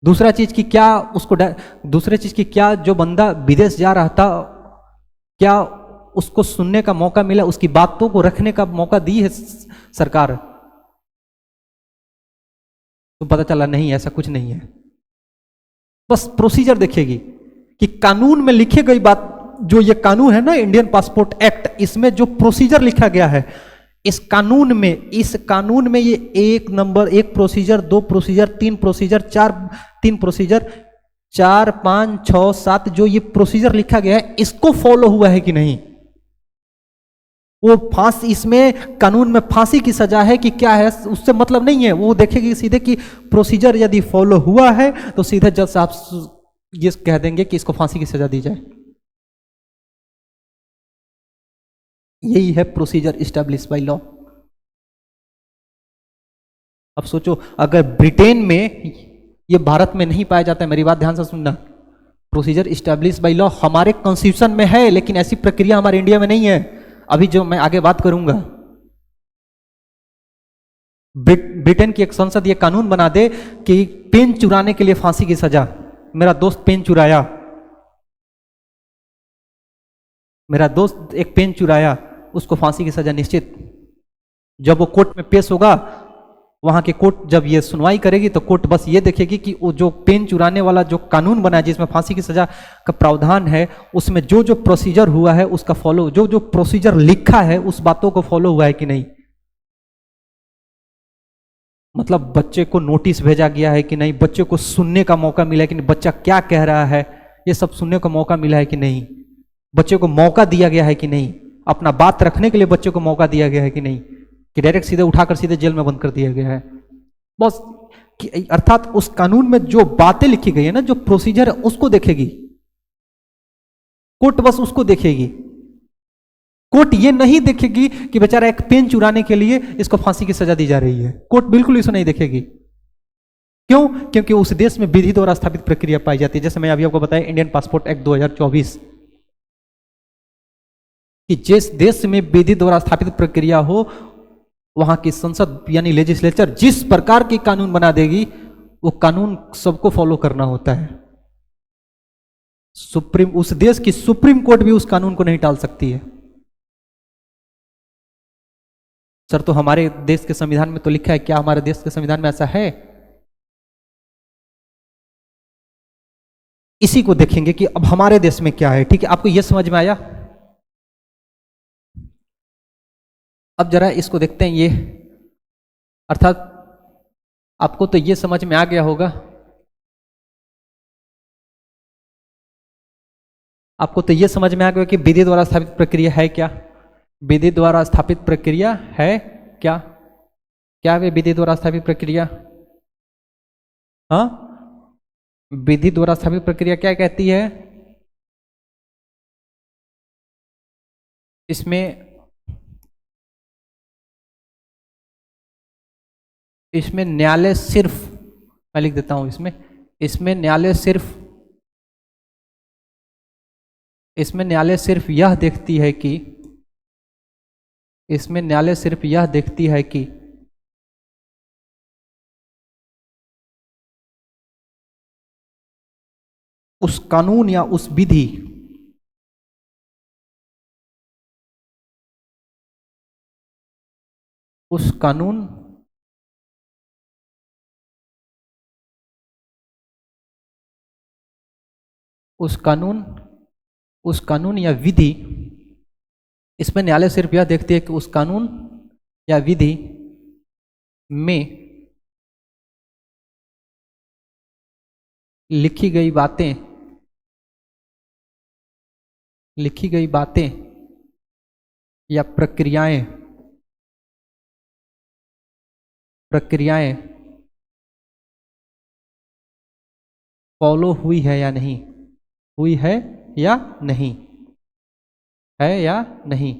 [SPEAKER 1] दूसरी चीज की क्या जो बंदा विदेश जा रहा था क्या उसको सुनने का मौका मिला, उसकी बातों को रखने का मौका दी है सरकार, तो पता चला नहीं, ऐसा कुछ नहीं है। बस प्रोसीजर देखेगी कि कानून में लिखी गई बात, जो ये कानून है ना इंडियन पासपोर्ट एक्ट, इसमें जो प्रोसीजर लिखा गया है, इस कानून में ये 1 number 1 procedure 2 procedure 3 procedure 3 procedure 4 5 6 7 जो ये प्रोसीजर लिखा गया है इसको फॉलो हुआ है कि नहीं। वो फांसी, इसमें कानून में फांसी की सजा है कि क्या है उससे मतलब नहीं है, वो देखेगी सीधे कि प्रोसीजर यदि फॉलो हुआ है तो सीधे जज साहब ये कह देंगे कि इसको फांसी की सजा दी जाए। यही है प्रोसीजर इस्टेब्लिश बाय लॉ। अब सोचो अगर ब्रिटेन में, ये भारत में नहीं पाया जाता है, मेरी बात ध्यान से सुनना, प्रोसीजर इस्टेब्लिश बाय लॉ हमारे कॉन्स्टिट्यूशन में है लेकिन ऐसी प्रक्रिया हमारे इंडिया में नहीं है। अभी जो मैं आगे बात करूंगा, ब्रिटेन की एक संसद ये कानून बना दे कि पेन चुराने के लिए फांसी की सजा। मेरा दोस्त एक पेन चुराया, उसको फांसी की सजा निश्चित। जब वो कोर्ट में पेश होगा, वहां की कोर्ट जब ये सुनवाई करेगी तो कोर्ट बस ये देखेगी कि वो जो पेन चुराने वाला जो कानून बना है जिसमें फांसी की सजा का प्रावधान है, उसमें जो जो प्रोसीजर हुआ है उसका फॉलो, जो जो प्रोसीजर लिखा है उस बातों को फॉलो हुआ है कि नहीं। मतलब बच्चे को नोटिस भेजा गया है कि नहीं, बच्चे को सुनने का मौका मिला है कि नहीं, बच्चा क्या कह रहा है ये सब सुनने का मौका मिला है कि नहीं, बच्चे को मौका दिया गया है कि नहीं, अपना बात रखने के लिए बच्चे को मौका दिया गया है कि नहीं, कि डायरेक्ट सीधे उठाकर सीधे जेल में बंद कर दिया गया है। बस अर्थात उस कानून में जो बातें लिखी गई है ना, जो प्रोसीजर है उसको देखेगी कोर्ट, बस उसको देखेगी। कोर्ट ये नहीं देखेगी कि बेचारा एक पेन चुराने के लिए इसको फांसी की सजा दी जा रही है, कोर्ट बिल्कुल इसे नहीं देखेगी। क्यों? क्योंकि उस देश में विधि द्वारा स्थापित प्रक्रिया पाई जाती है। जैसे मैं अभी आपको बताया इंडियन पासपोर्ट एक्ट 2024, कि जिस देश में विधि द्वारा स्थापित प्रक्रिया हो वहां की संसद यानी लेजिस्लेचर जिस प्रकार की कानून बना देगी वो कानून सबको फॉलो करना होता है। उस देश की सुप्रीम कोर्ट भी उस कानून को नहीं टाल सकती है। सर तो हमारे देश के संविधान में तो लिखा है, क्या हमारे देश के संविधान में ऐसा है? इसी को देखेंगे कि अब हमारे देश में क्या है। ठीक है, आपको यह समझ में आया? अब जरा इसको देखते हैं, ये अर्थात आपको तो ये समझ में आ गया होगा, आपको तो ये समझ में आ गया कि विधि द्वारा स्थापित प्रक्रिया है क्या? विधि द्वारा स्थापित प्रक्रिया है क्या? क्या है विधि द्वारा स्थापित प्रक्रिया? हाँ, विधि द्वारा स्थापित प्रक्रिया क्या कहती है? इसमें न्यायालय सिर्फ, मैं लिख देता हूं, इसमें न्यायालय सिर्फ यह देखती है कि, इसमें न्यायालय सिर्फ यह देखती है कि उस कानून या उस विधि उस कानून उस कानून उस कानून या विधि, इसमें न्यायालय सिर्फ यह देखती है कि उस कानून या विधि में लिखी गई बातें या प्रक्रियाएं फॉलो हुई है या नहीं, हुई है या नहीं, है या नहीं।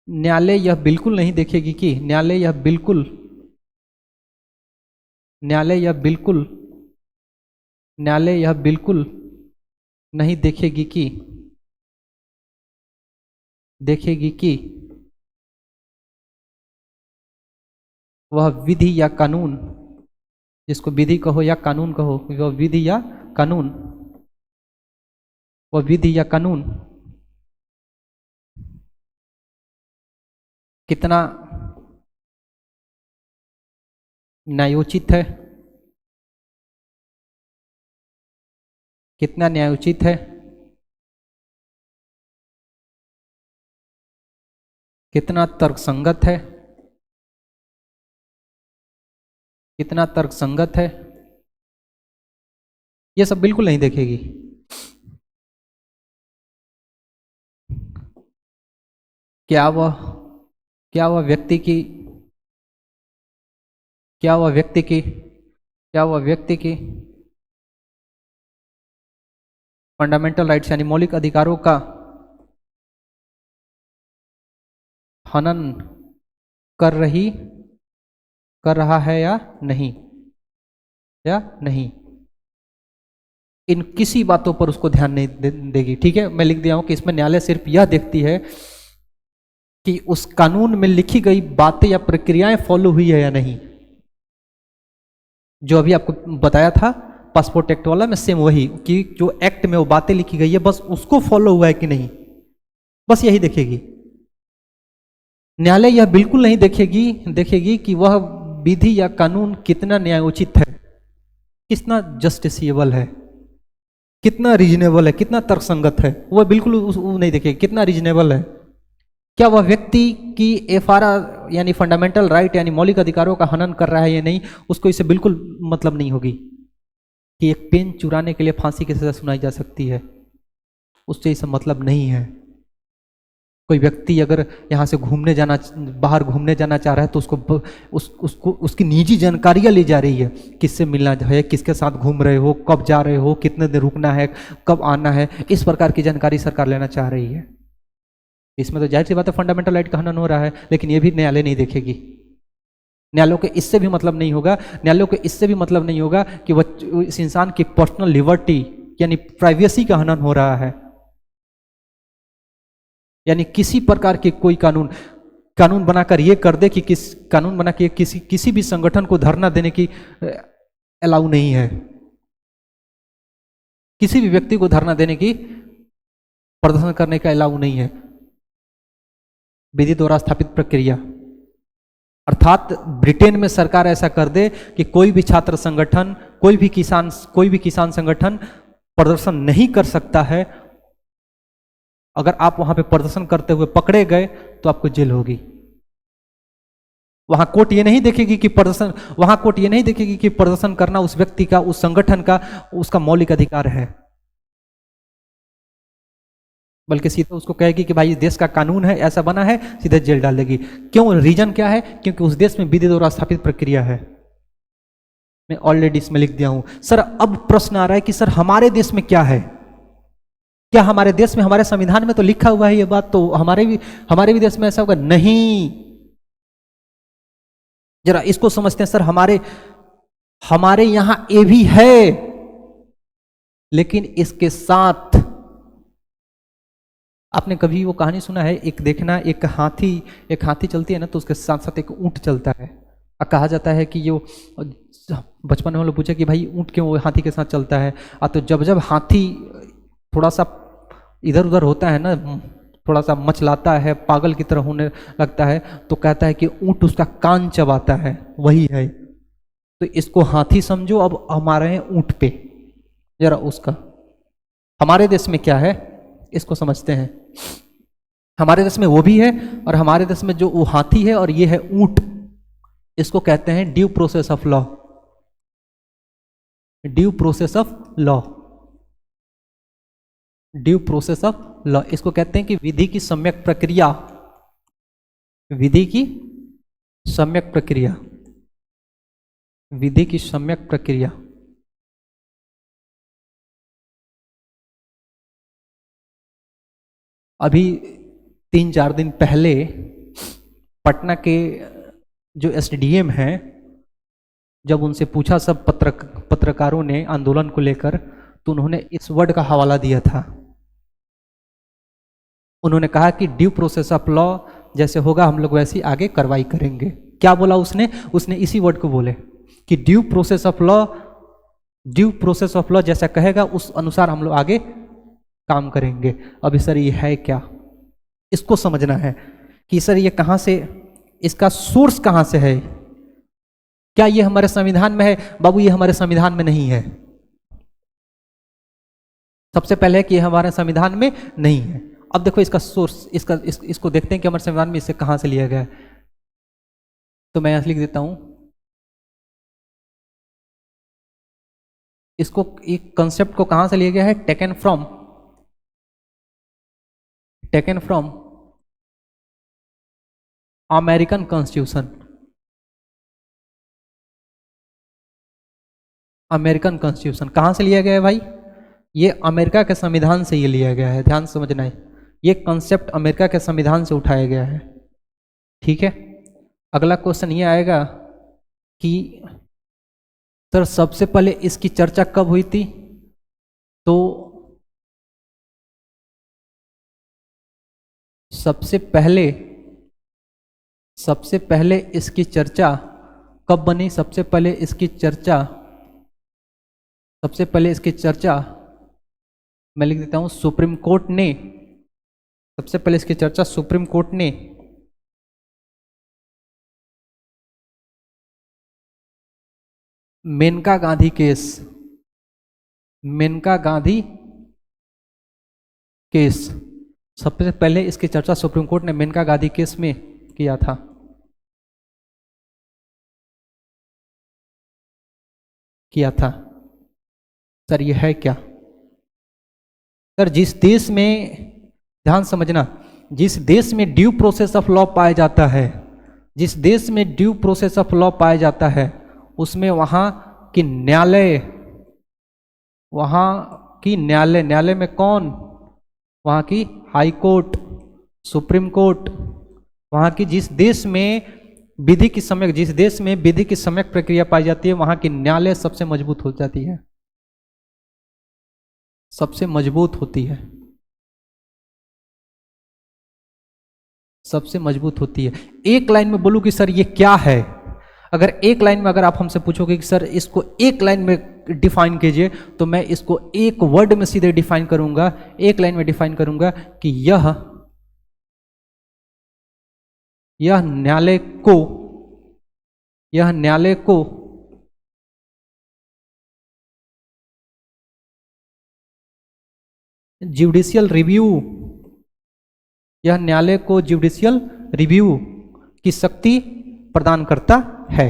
[SPEAKER 1] न्यायालय यह बिल्कुल नहीं देखेगी कि न्यायालय यह बिल्कुल नहीं देखेगी कि वह विधि या कानून, जिसको विधि कहो या कानून कहो, वह विधि या कानून कितना न्यायोचित है, कितना तर्कसंगत है, ये सब बिल्कुल नहीं देखेगी। क्या वह व्यक्ति की फंडामेंटल राइट्स यानी मौलिक अधिकारों का हनन कर रहा है या नहीं, इन किसी बातों पर उसको ध्यान नहीं देगी। ठीक है, मैं लिख दिया हूं कि इसमें न्यायालय सिर्फ यह देखती है कि उस कानून में लिखी गई बातें या प्रक्रियाएं फॉलो हुई है या नहीं। जो अभी आपको बताया था पासपोर्ट एक्ट वाला में, सेम वही कि जो एक्ट में वो बातें लिखी गई है बस उसको फॉलो हुआ है कि नहीं, बस यही देखेगी। न्यायालय यह बिल्कुल नहीं देखेगी कि वह विधि या कानून कितना न्यायोचित है, कितना जस्टिसिएबल है, कितना रीजनेबल है, कितना तर्कसंगत है, वह बिल्कुल नहीं देखेगी। कितना रीजनेबल है, क्या वह व्यक्ति की एफआरआर यानी फंडामेंटल राइट यानी मौलिक अधिकारों का हनन कर रहा है या नहीं, उसको इससे बिल्कुल मतलब नहीं होगी कि एक पेन चुराने के लिए फांसी की सजा सुनाई जा सकती है, उससे इससे मतलब नहीं है। कोई व्यक्ति अगर यहाँ से बाहर घूमने जाना चाह रहा है तो उसको उसकी निजी जानकारियां ली जा रही है, किससे मिलना है, किसके साथ घूम रहे हो, कब जा रहे हो, कितने दिन रुकना है, कब आना है, इस प्रकार की जानकारी सरकार लेना चाह रही है। इसमें तो जाहिर सी बात है फंडामेंटल राइट का हनन हो रहा है, लेकिन ये भी न्यायालय नहीं देखेगी। न्यायालयों के इससे भी मतलब नहीं होगा कि वह इस इंसान की पर्सनल लिबर्टी यानी प्राइवेसी का हनन हो रहा है, यानी किसी प्रकार के कोई कानून बनाकर ये कर दे कि किसी भी संगठन को धरना देने की अलाउ नहीं है, किसी भी व्यक्ति को धरना देने की, प्रदर्शन करने का अलाउ नहीं है। विधि द्वारा स्थापित प्रक्रिया, अर्थात ब्रिटेन में सरकार ऐसा कर दे कि कोई भी छात्र संगठन, कोई भी किसान संगठन प्रदर्शन नहीं कर सकता है। अगर आप वहां पे प्रदर्शन करते हुए पकड़े गए तो आपको जेल होगी। वहां कोर्ट ये नहीं देखेगी कि प्रदर्शन करना उस व्यक्ति का, उस संगठन का, उसका मौलिक अधिकार है, बल्कि सीधे उसको कहेगी कि भाई इस देश का कानून है, ऐसा बना है, सीधे जेल डाल देगी। क्यों? रीजन क्या है? क्योंकि उस देश में विधि द्वारा स्थापित प्रक्रिया है। मैं ऑलरेडी इसमें लिख दिया हूं। सर अब प्रश्न आ रहा है कि सर हमारे देश में क्या है? क्या हमारे देश में, हमारे संविधान में तो लिखा हुआ है ये बात, तो हमारे भी देश में ऐसा होगा? नहीं, जरा इसको समझते हैं। सर हमारे यहां ये भी है, लेकिन इसके साथ आपने कभी वो कहानी सुना है, एक देखना, एक हाथी चलती है ना, तो उसके साथ साथ एक ऊंट चलता है। और कहा जाता है कि जो बचपन में हम लोग पूछे कि भाई ऊंट क्यों वो हाथी के साथ चलता है, तो जब जब हाथी थोड़ा सा इधर उधर होता है ना, थोड़ा सा मचलाता है, पागल की तरह होने लगता है, तो कहता है कि ऊंट उसका कान चबाता है, वही है। तो इसको हाथी समझो, अब हमारे हैं ऊंट पे जरा उसका। हमारे देश में क्या है इसको समझते हैं। हमारे देश में वो भी है, और हमारे देश में जो वो हाथी है और ये है ऊंट, इसको कहते हैं due process of law. Due process of law, due process of law, इसको कहते हैं कि विधि की सम्यक प्रक्रिया, विधि की सम्यक प्रक्रिया, विधि की सम्यक प्रक्रिया। अभी 3-4 दिन पहले पटना के जो एसडीएम हैं, जब उनसे पूछा सब पत्रकारों ने आंदोलन को लेकर, तो उन्होंने इस वर्ड का हवाला दिया था। उन्होंने कहा कि ड्यू प्रोसेस ऑफ लॉ जैसे होगा हम लोग वैसी आगे कार्रवाई करेंगे। क्या बोला उसने इसी वर्ड को बोले कि due process of law, due process of law जैसा कहेगा उस अनुसार हम लोग आगे काम करेंगे। अभी सर ये है क्या, इसको समझना है कि सर ये कहां से, इसका सोर्स कहां से है। क्या ये हमारे संविधान में है? बाबू ये हमारे संविधान में नहीं है। सबसे पहले कि ये हमारे संविधान में नहीं है। अब देखो इसका सोर्स, इसको देखते हैं कि हमारे संविधान में इसे कहां से लिया गया है। तो मैं यहां लिख देता हूं, इसको, एक कंसेप्ट को कहां से लिया गया है, taken from American constitution. American constitution कहां से लिया गया है भाई? ये अमेरिका के संविधान से ये लिया गया है, ध्यान समझना है। ये कॉन्सेप्ट अमेरिका के संविधान से उठाया गया है, ठीक है। अगला क्वेश्चन ये आएगा कि सर सबसे पहले इसकी चर्चा कब हुई थी? तो सबसे पहले इसकी चर्चा कब बनी? सबसे पहले इसकी चर्चा मैं लिख देता हूं, सुप्रीम कोर्ट ने, सबसे पहले इसकी चर्चा सुप्रीम कोर्ट ने मेनका गांधी केस, सबसे पहले इसकी चर्चा सुप्रीम कोर्ट ने मेनका गांधी केस में किया था। सर ये है क्या? सर जिस देश में, ध्यान समझना, जिस देश में ड्यू प्रोसेस ऑफ लॉ पाया जाता है, जिस देश में ड्यू प्रोसेस ऑफ लॉ पाया जाता है, उसमें वहां की न्यायालय, न्यायालय में कौन? वहां की हाई कोर्ट, सुप्रीम कोर्ट, वहां की जिस देश में विधि की सम्यक प्रक्रिया पाई जाती है, वहां की न्यायालय सबसे मजबूत हो जाती है, सबसे मजबूत होती है, सबसे मजबूत होती है। एक लाइन में बोलूं कि सर ये क्या है, अगर एक लाइन में अगर आप हमसे पूछोगे कि सर इसको एक लाइन में डिफाइन कीजिए, तो मैं इसको एक वर्ड में सीधे डिफाइन करूंगा, एक लाइन में डिफाइन करूंगा कि यह न्यायालय को ज्युडिशियल रिव्यू, यह न्यायालय को ज्युडिशियल रिव्यू की शक्ति प्रदान करता है,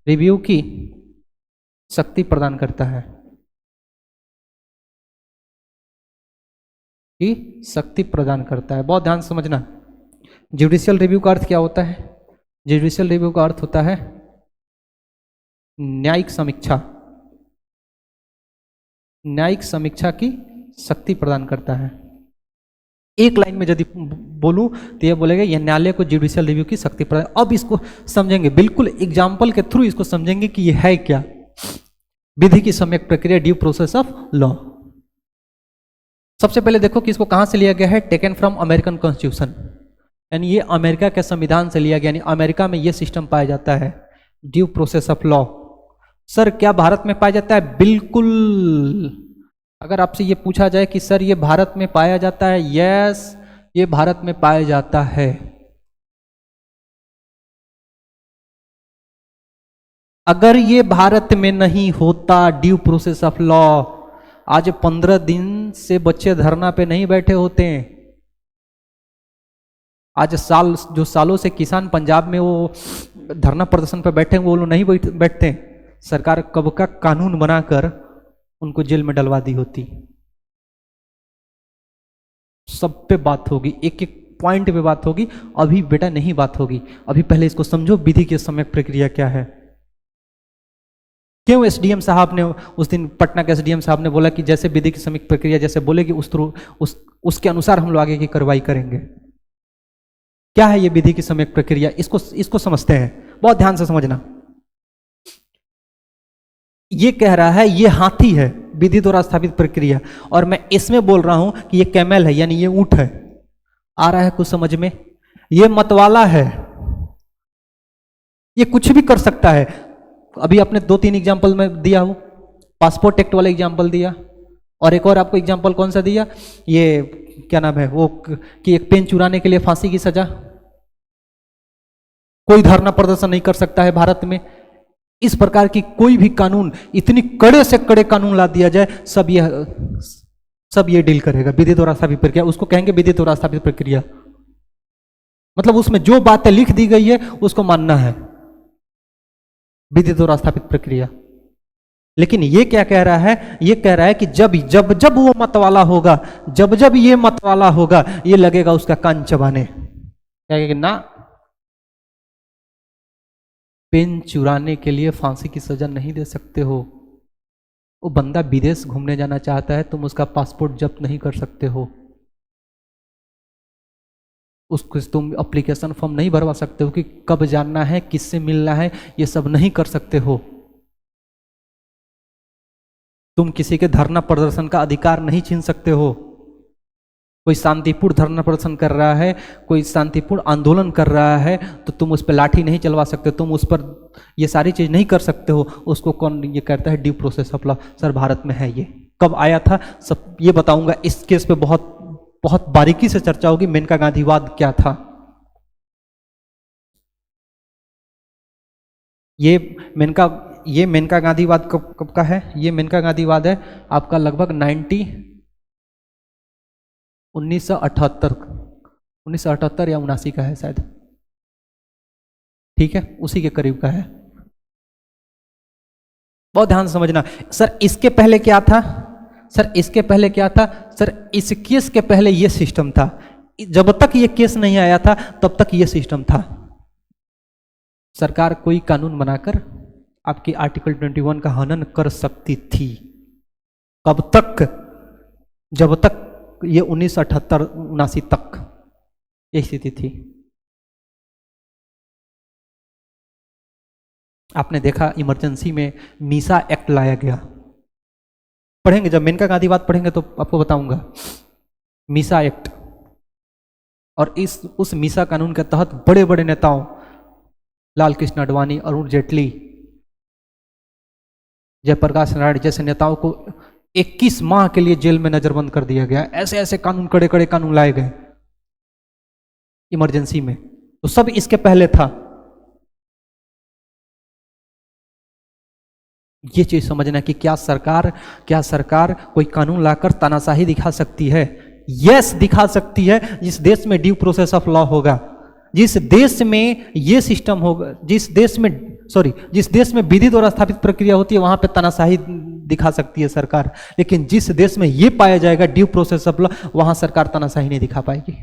[SPEAKER 1] रिव्यू की शक्ति प्रदान करता है, की शक्ति प्रदान करता है। बहुत ध्यान समझना, ज्युडिशियल रिव्यू का अर्थ क्या होता है? ज्युडिशियल रिव्यू का अर्थ होता है न्यायिक समीक्षा, न्यायिक समीक्षा की शक्ति प्रदान करता है। एक लाइन में यदि बोलूं तो यह बोलेगा यह न्यायालय को ज्युडिशियल रिव्यू की शक्ति प्रदान। अब इसको समझेंगे, बिल्कुल एग्जाम्पल के थ्रू इसको समझेंगे कि यह है क्या, विधि की सम्यक प्रक्रिया, ड्यू प्रोसेस ऑफ लॉ। सबसे पहले देखो कि इसको कहां से लिया गया है, टेकन फ्रॉम अमेरिकन कॉन्स्टिट्यूशन, यानी ये अमेरिका के संविधान से लिया गया, यानी अमेरिका में ये सिस्टम पाया जाता है, due process of law. Sir क्या भारत में पाया जाता है? बिल्कुल। अगर आपसे ये पूछा जाए कि सर ये भारत में पाया जाता है, यस ये भारत में पाया जाता है। अगर ये भारत में नहीं होता ड्यू प्रोसेस ऑफ लॉ, आज 15 दिन से बच्चे धरना पे नहीं बैठे होते हैं। आज जो सालों से किसान पंजाब में वो धरना प्रदर्शन पे बैठे वो लोग नहीं बैठते। सरकार कब का कानून बनाकर उनको जेल में डलवा दी होती। सब पे बात होगी, एक एक पॉइंट पे बात होगी। अभी बेटा नहीं बात होगी, अभी पहले इसको समझो विधि की सम्यक प्रक्रिया क्या है। क्यों एसडीएम साहब ने उस दिन, पटना के एसडीएम साहब ने बोला कि जैसे विधि की सम्यक प्रक्रिया जैसे बोलेगी उसके अनुसार हम लोग आगे की कार्रवाई करेंगे। क्या है ये विधि की सम्यक प्रक्रिया, इसको समझते हैं, बहुत ध्यान से समझना। ये कह रहा है ये हाथी है, विधि द्वारा स्थापित प्रक्रिया, और मैं इसमें बोल रहा हूं कि ये कैमल है, यानी ये ऊंट है। आ रहा है कुछ समझ में? ये मतवाला है, ये कुछ भी कर सकता है। अभी आपने 2-3 एग्जाम्पल में दिया हूं, पासपोर्ट एक्ट वाला एग्जाम्पल दिया, और एक और आपको एग्जाम्पल कौन सा दिया, ये क्या नाम है वो, कि एक पेन चुराने के लिए फांसी की सजा। कोई धरना प्रदर्शन नहीं कर सकता है भारत में। इस प्रकार की कोई भी कानून, इतनी कड़े से कड़े कानून ला दिया जाए, सब ये डील करेगा विधि द्वारा स्थापित प्रक्रिया। उसको कहेंगे विधि द्वारा स्थापित प्रक्रिया, मतलब उसमें जो बातें लिख दी गई है उसको मानना है, विधि द्वारा स्थापित प्रक्रिया। लेकिन ये क्या कह रहा है, ये कह रहा है कि जब वो मतवाला होगा, जब ये मतवाला होगा, ये लगेगा उसका कान चबाने। क्या कहेगा? ना, पेन चुराने के लिए फांसी की सजा नहीं दे सकते हो। वो बंदा विदेश घूमने जाना चाहता है, तुम उसका पासपोर्ट जब्त नहीं कर सकते हो। उसको तुम एप्लीकेशन फॉर्म नहीं भरवा सकते हो कि कब जानना है, किससे मिलना है, ये सब नहीं कर सकते हो। तुम किसी के धरना प्रदर्शन का अधिकार नहीं छीन सकते हो। कोई शांतिपूर्ण धरना प्रदर्शन कर रहा है, कोई शांतिपूर्ण आंदोलन कर रहा है, तो तुम उस पर लाठी नहीं चलवा सकते, तुम उस पर ये सारी चीज नहीं कर सकते हो। उसको कौन ये कहता है? Due process of law. Sir Bharat में है, ये कब आया था सब ये बताऊंगा। इस केस पे बहुत बहुत बारीकी से चर्चा होगी। मेनका गांधीवाद क्या था, ये मेनका गांधीवाद कब का है? ये मेनका गांधीवाद है आपका लगभग 1978 या 79 का है शायद, ठीक है, उसी के करीब का है। बहुत ध्यान से समझना। सर इसके पहले क्या था? सर इसके पहले क्या था? सर इस केस के पहले ये सिस्टम था। जब तक ये केस नहीं आया था तब तक ये सिस्टम था। सरकार कोई कानून बनाकर आपकी आर्टिकल 21 का हनन कर सकती थी। कब तक? जब तक ये 1978-79 तक यही स्थिति थी। आपने देखा इमरजेंसी में मीसा एक्ट लाया गया, पढ़ेंगे जब मेनका गांधीवाद पढ़ेंगे तो आपको बताऊंगा मीसा एक्ट। और उस मीसा कानून के तहत बड़े बड़े नेताओं, लाल कृष्ण आडवाणी, अरुण जेटली, जयप्रकाश नारायण जैसे नेताओं को 21 माह के लिए जेल में नजरबंद कर दिया गया। ऐसे ऐसे कानून, कड़े कड़े कानून लाए गए इमरजेंसी में। तो सब इसके पहले था। ये चीज समझना कि क्या सरकार कोई कानून लाकर तानाशाही दिखा सकती है? यस दिखा सकती है। जिस देश में ड्यू प्रोसेस ऑफ लॉ होगा, जिस देश में ये सिस्टम होगा, जिस देश में विधि द्वारा स्थापित प्रक्रिया होती है, वहां पे तानाशाही दिखा सकती है सरकार। लेकिन जिस देश में ये पाया जाएगा ड्यू प्रोसेस ऑफ लॉ, वहां सरकार तानाशाही नहीं दिखा पाएगी।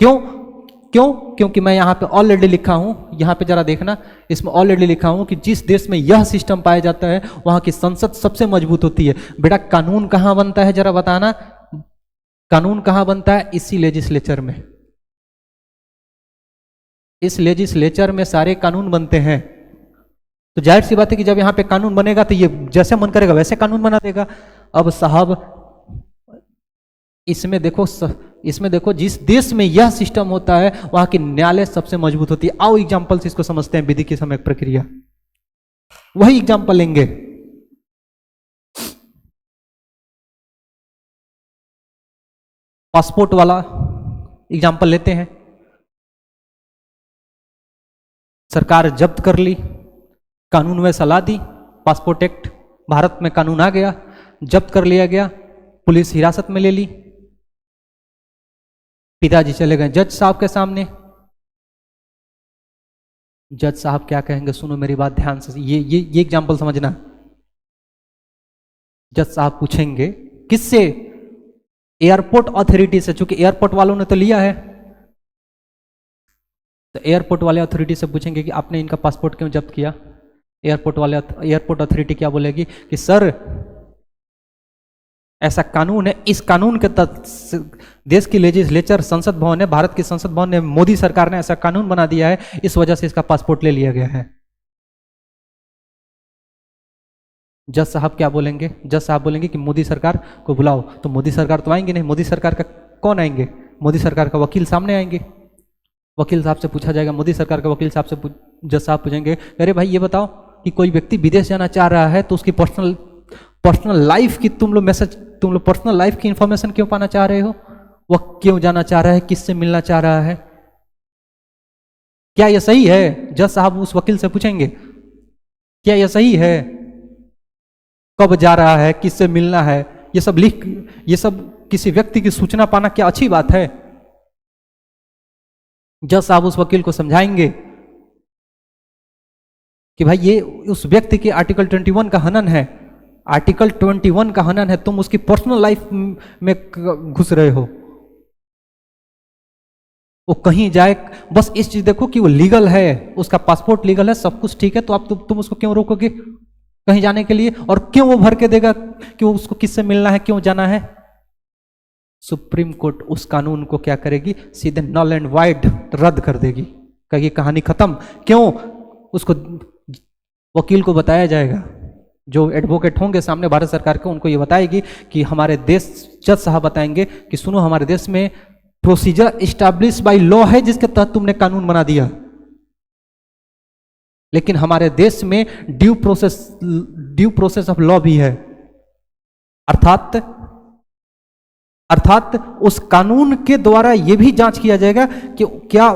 [SPEAKER 1] क्यों? क्योंकि मैं यहां पे ऑलरेडी लिखा हूं, यहां पे जरा देखना, इसमें ऑलरेडी लिखा हूं कि जिस देश में यह सिस्टम पाया जाता है वहां की संसद सबसे मजबूत होती है। बेटा कानून कहां बनता है जरा बताना, कानून कहां बनता है? इसी लेजिस्लेचर में। इस लेजिस्लेचर में सारे कानून बनते हैं। तो जाहिर सी बात है कि जब यहां पे कानून बनेगा तो ये जैसे मन करेगा वैसे कानून बना देगा। अब साहब इसमें देखो इसमें देखो, जिस देश में यह सिस्टम होता है वहां की न्यायालय सबसे मजबूत होती है। आओ एग्जांपल से इसको समझते हैं, विधि की समय प्रक्रिया। वही एग्जांपल लेंगे। पासपोर्ट वाला एग्जांपल लेते हैं। सरकार जब्त कर ली, कानून में सलाह दी, पासपोर्ट एक्ट भारत में कानून आ गया, जब्त कर लिया गया, पुलिस हिरासत में ले ली, पिताजी चले गए जज साहब के सामने। जज साहब क्या कहेंगे, सुनो मेरी बात ध्यान से, ये एग्जांपल समझना। जज साहब पूछेंगे किससे? एयरपोर्ट अथॉरिटी से, चूंकि एयरपोर्ट वालों ने तो लिया है, तो एयरपोर्ट वाले अथॉरिटी से पूछेंगे कि आपने इनका पासपोर्ट क्यों जब्त किया। एयरपोर्ट अथॉरिटी क्या बोलेगी कि सर ऐसा कानून है, इस कानून के तहत देश की लेजिस्लेचर, संसद भवन है, भारत की संसद भवन ने, मोदी सरकार ने ऐसा कानून बना दिया है, इस वजह से इसका पासपोर्ट ले लिया गया है। जज साहब क्या बोलेंगे? जज साहब बोलेंगे कि मोदी सरकार को बुलाओ। तो मोदी सरकार तो आएंगे नहीं, मोदी सरकार का कौन आएंगे? मोदी सरकार का वकील सामने आएंगे। वकील साहब से पूछा जाएगा, मोदी सरकार का वकील साहब से जज साहब पूछेंगे, अरे भाई ये बताओ कि कोई व्यक्ति विदेश जाना चाह रहा है तो उसकी पर्सनल लाइफ की तुम लोग पर्सनल लाइफ की इंफॉर्मेशन क्यों पाना चाह रहे हो? वह क्यों जाना चाह रहा है, किससे मिलना चाह रहा है, क्या यह सही है? जज साहब उस वकील से पूछेंगे, क्या यह सही है? कब जा रहा है, किससे मिलना है, ये सब किसी व्यक्ति की सूचना पाना क्या अच्छी बात है? जज साहब उस वकील को समझाएंगे कि भाई ये उस व्यक्ति के आर्टिकल 21 का हनन है, आर्टिकल 21 का हनन है, तुम उसकी पर्सनल लाइफ में घुस रहे हो। वो कहीं जाए, बस इस चीज देखो कि वो लीगल है, उसका पासपोर्ट लीगल है, सब कुछ ठीक है, तो आप तुम उसको क्यों रोकोगे कहीं जाने के लिए? और क्यों वो भर के देगा कि उसको किससे मिलना है, क्यों जाना है? सुप्रीम कोर्ट उस कानून को क्या करेगी? सीधे नल एंड वाइड रद्द कर देगी, कहेगी कहानी खत्म। क्यों? उसको वकील को बताया जाएगा, जो एडवोकेट होंगे सामने भारत सरकार के, उनको ये बताएगी कि हमारे देश, जज साहब बताएंगे कि सुनो हमारे देश में प्रोसीजर इस्टेब्लिश बाय लॉ है जिसके तहत तुमने कानून बना दिया, लेकिन हमारे देश में ड्यू प्रोसेस ऑफ लॉ भी है। अर्थात उस कानून के द्वारा यह भी जांच किया जाएगा कि क्या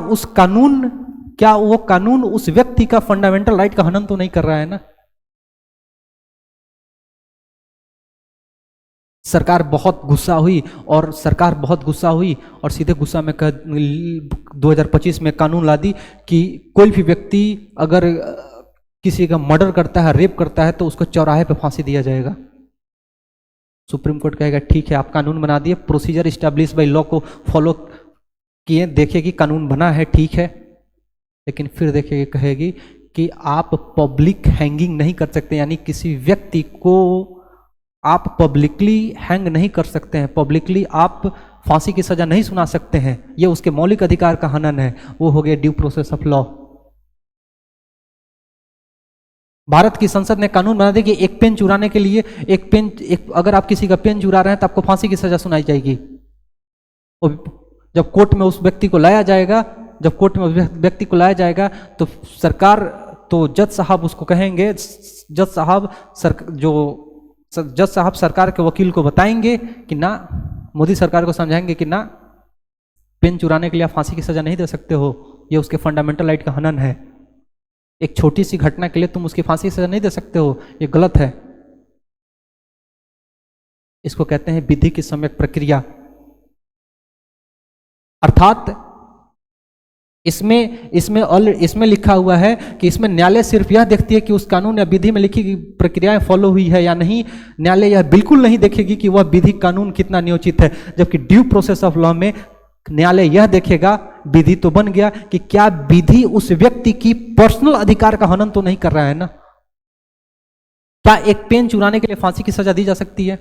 [SPEAKER 1] वो कानून उस व्यक्ति का फंडामेंटल राइट का हनन तो नहीं कर रहा है ना। सरकार बहुत गुस्सा हुई और सीधे गुस्सा में 2025 में कानून ला दी कि कोई भी व्यक्ति अगर किसी का मर्डर करता है, रेप करता है, तो उसको चौराहे पे फांसी दिया जाएगा। सुप्रीम कोर्ट कहेगा ठीक है, आप कानून बना दिए, प्रोसीजर इस्टेब्लिश बाय लॉ को फॉलो किए, देखे कि कानून बना है, ठीक है, लेकिन फिर देखेगी, कहेगी कि आप पब्लिक हैंगिंग नहीं कर सकते, यानी किसी व्यक्ति को आप पब्लिकली हैंग नहीं कर सकते हैं, पब्लिकली आप फांसी की सजा नहीं सुना सकते हैं, ये उसके मौलिक अधिकार का हनन है। वो हो गया due process of law. Bharat की संसद ने कानून बना दिया कि एक पेन चुराने के लिए अगर आप किसी का पेन चुरा रहे हैं तो आपको फांसी की सजा सुनाई जाएगी। और जब कोर्ट में उस व्यक्ति को लाया जाएगा, तो जज साहब उसको कहेंगे, जज साहब सरकार के वकील को बताएंगे कि ना, मोदी सरकार को समझाएंगे कि ना, पेन चुराने के लिए आप फांसी की सजा नहीं दे सकते हो, ये उसके फंडामेंटल राइट का हनन है। एक छोटी सी घटना के लिए तुम उसकी फांसी की सजा नहीं दे सकते हो, ये गलत है। इसको कहते हैं विधि की सम्यक प्रक्रिया। अर्थात इसमें लिखा हुआ है कि इसमें न्यायालय सिर्फ यह देखती है कि उस कानून या विधि में लिखी गई प्रक्रियाएं फॉलो हुई है या नहीं। न्यायालय यह बिल्कुल नहीं देखेगी कि वह विधि कानून कितना नियोजित है, जबकि ड्यू प्रोसेस ऑफ लॉ में न्यायालय यह देखेगा, विधि तो बन गया, कि क्या विधि उस व्यक्ति की पर्सनल अधिकार का हनन तो नहीं कर रहा है ना। क्या एक पेन चुराने के लिए फांसी की सजा दी जा सकती है?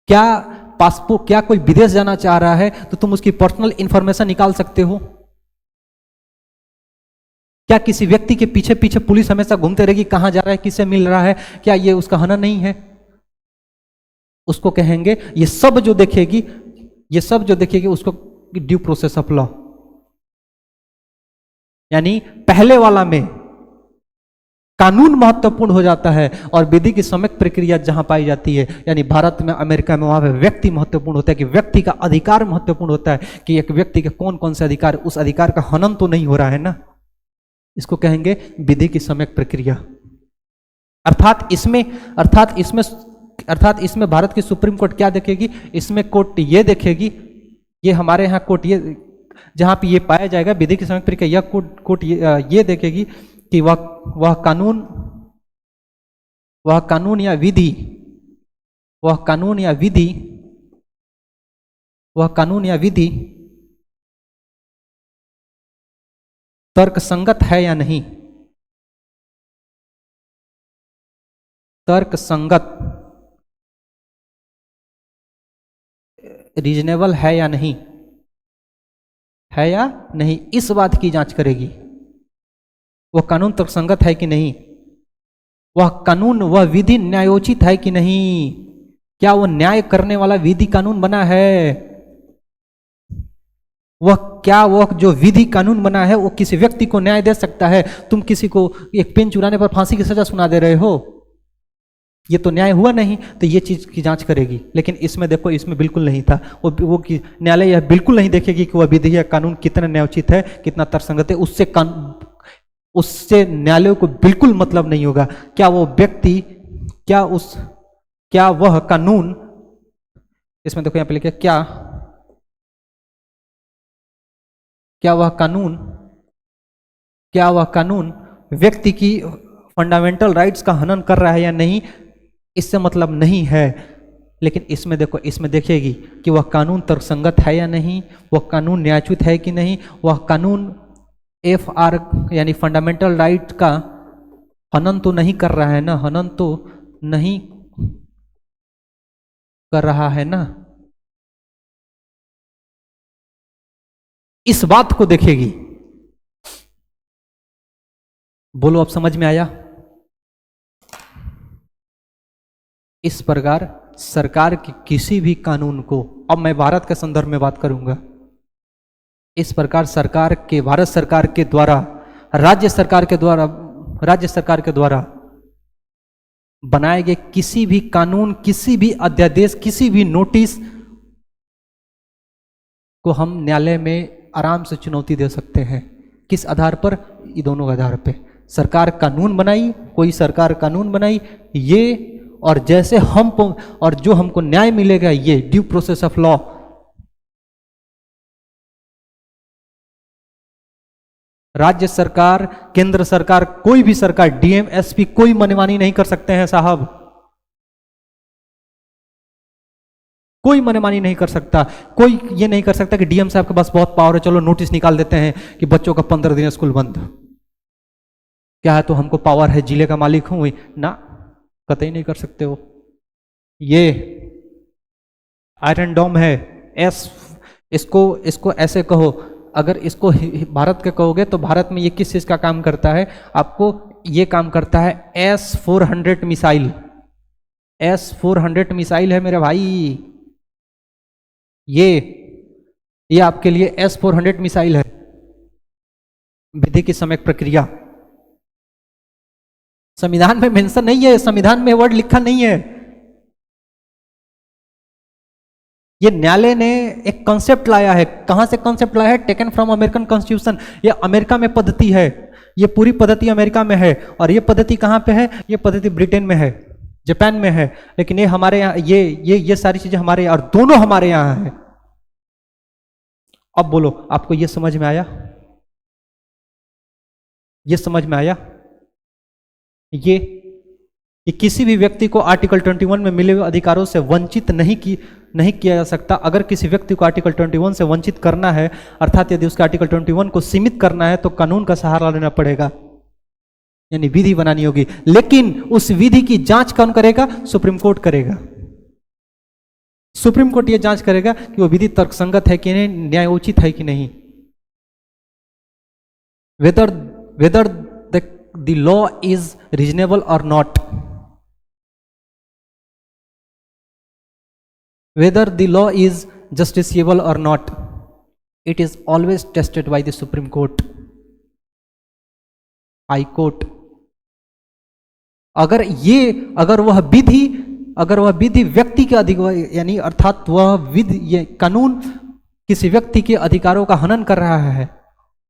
[SPEAKER 1] क्या कोई विदेश जाना चाह रहा है तो तुम उसकी पर्सनल इंफॉर्मेशन निकाल सकते हो? क्या किसी व्यक्ति के पीछे पीछे पुलिस हमेशा घूमते रहेगी, कहां जा रहा है, किससे मिल रहा है, क्या ये उसका हनन नहीं है? उसको कहेंगे, ये सब जो देखेगी, ये सब जो देखेगी उसको ड्यू प्रोसेस ऑफ लॉ। यानी पहले वाला में कानून महत्वपूर्ण हो जाता है और विधि की सम्यक प्रक्रिया जहां पाई जाती है, यानी भारत में, अमेरिका में, वहां पे व्यक्ति महत्वपूर्ण होता है कि व्यक्ति का अधिकार महत्वपूर्ण होता है कि एक व्यक्ति के कौन कौन से अधिकार, उस अधिकार का हनन तो नहीं हो रहा है ना। इसको कहेंगे विधि की सम्यक प्रक्रिया। अर्थात इसमें भारत की सुप्रीम कोर्ट क्या देखेगी, इसमें कोर्ट ये देखेगी, ये हमारे यहाँ कोर्ट ये जहां पे ये पाया जाएगा विधि की सम्यक प्रक्रिया, कोर्ट ये देखेगी कि वह कानून या विधि तर्क संगत है या नहीं, तर्क संगत, रीजनेबल है या नहीं, इस बात की जांच करेगी। वह कानून तर्कसंगत है कि नहीं, वह विधि न्यायोचित है कि नहीं, क्या वह न्याय करने वाला विधि कानून बना है, वह जो विधि कानून बना है वो किसी व्यक्ति को न्याय दे सकता है। तुम किसी को एक पेन चुराने पर फांसी की सजा सुना दे रहे हो, ये तो न्याय हुआ नहीं, तो ये चीज की जांच करेगी। लेकिन इसमें देखो, इसमें बिल्कुल नहीं था। वो न्यायालय यह बिल्कुल नहीं देखेगी कि वह विधि या कानून कितना न्यायोचित है, कितना तर्कसंगत है। उससे न्यायालय को बिल्कुल मतलब नहीं होगा क्या वो व्यक्ति, क्या वह कानून, इसमें देखो यहां पे लिखा क्या वह कानून व्यक्ति की फंडामेंटल राइट्स का हनन कर रहा है या नहीं, इससे मतलब नहीं है। लेकिन इसमें देखो, इसमें देखेगी कि वह कानून तर्कसंगत है या नहीं, वह कानून न्यायोचित है कि नहीं, वह कानून FR यानी फंडामेंटल राइट का हनन तो नहीं कर रहा है ना, हनन तो नहीं कर रहा है ना, इस बात को देखेगी। बोलो, अब समझ में आया? इस प्रकार सरकार के किसी भी कानून को, अब मैं भारत के संदर्भ में बात करूंगा, इस प्रकार भारत सरकार के द्वारा, राज्य सरकार के द्वारा बनाए गए किसी भी कानून, किसी भी अध्यादेश, किसी भी नोटिस को हम न्यायालय में आराम से चुनौती दे सकते हैं। किस आधार पर? ये दोनों आधार पे। सरकार कानून बनाई, कोई सरकार कानून बनाई, ये और जैसे और जो हमको न्याय मिलेगा, ये ड्यू प्रोसेस ऑफ लॉ। राज्य सरकार, केंद्र सरकार, कोई भी सरकार, DM SP कोई मनमानी नहीं कर सकते हैं साहब, कोई मनमानी नहीं कर सकता। कोई ये नहीं कर सकता कि DM साहब के पास बहुत पावर है, चलो नोटिस निकाल देते हैं कि बच्चों का 15 दिन स्कूल बंद। क्या है, तो हमको पावर है, जिले का मालिक हूं ना, कतई नहीं कर सकते हो। ये आयरन डोम है, इसको ऐसे कहो। अगर इसको भारत के कहोगे तो भारत में ये किस चीज का काम करता है? आपको ये काम करता है S-400 मिसाइल। S-400 मिसाइल है मेरे भाई, ये आपके लिए S-400 मिसाइल है। विधि की सम्यक प्रक्रिया संविधान में मेंशन नहीं है, संविधान में वर्ड लिखा नहीं है। ये न्यायालय ने एक कॉन्सेप्ट लाया है। कहां से कॉन्सेप्ट लाया है? Taken from American constitution. ये अमेरिका में पद्धति है, ये पूरी पद्धति अमेरिका में है। और ये पद्धति कहां पे है? ये पद्धति ब्रिटेन में है, जापान में है। लेकिन ये हमारे यहाँ, ये सारी चीजें हमारे, और दोनों हमारे यहाँ है। अब बोलो, आपको ये समझ में आया? ये समझ में आया? ये किसी भी व्यक्ति को आर्टिकल 21 में मिले हुए अधिकारों से वंचित नहीं किया जा सकता। अगर किसी व्यक्ति को आर्टिकल 21 से वंचित करना है, अर्थात यदि उसका आर्टिकल 21 को सीमित करना है, तो कानून का सहारा लेना पड़ेगा, यानी विधि बनानी होगी। लेकिन उस विधि की जांच कौन करेगा? सुप्रीम कोर्ट करेगा। सुप्रीम कोर्ट यह जांच करेगा कि वो विधि तर्कसंगत है कि नहीं, न्यायोचित है कि नहीं, whether the law is reasonable or not। whether the law is justiciable or not, it is always tested by the Supreme Court, High Court. अगर वह विधि व्यक्ति के अधिकार, यानी अर्थात वह विधि, ये कानून किसी व्यक्ति के अधिकारों का हनन कर रहा है,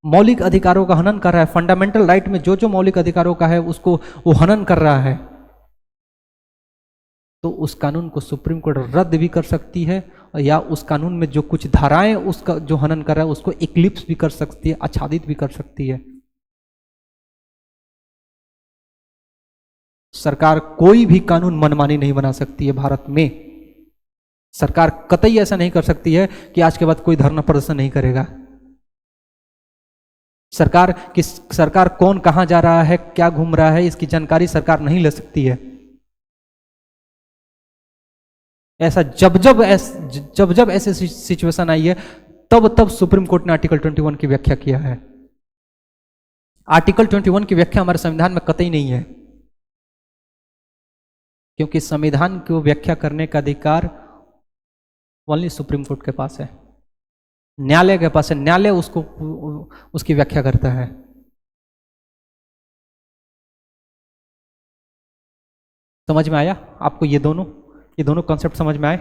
[SPEAKER 1] मौलिक अधिकारों का हनन कर रहा है, फंडामेंटल राइट में जो जो मौलिक अधिकारों का है उसको वो हनन कर रहा है, तो उस कानून को सुप्रीम कोर्ट रद्द भी कर सकती है, या उस कानून में जो कुछ धाराएं उसका जो हनन कर रहा है उसको इक्लिप्स भी कर सकती है, आच्छादित भी कर सकती है। सरकार कोई भी कानून मनमानी नहीं बना सकती है भारत में। सरकार कतई ऐसा नहीं कर सकती है कि आज के बाद कोई धरना प्रदर्शन नहीं करेगा। सरकार कौन कहां जा रहा है, क्या घूम रहा है, इसकी जानकारी सरकार नहीं ले सकती है। ऐसा जब जब ऐसे सिचुएशन आई है तब सुप्रीम कोर्ट ने आर्टिकल 21 की व्याख्या किया है। आर्टिकल 21 की व्याख्या हमारे संविधान में कतई नहीं है, क्योंकि संविधान को व्याख्या करने का अधिकार ओनली सुप्रीम कोर्ट के पास है, न्यायालय के पास है। न्यायालय उसकी व्याख्या करता है। समझ में आया आपको? ये दोनों कॉन्सेप्ट समझ में आए?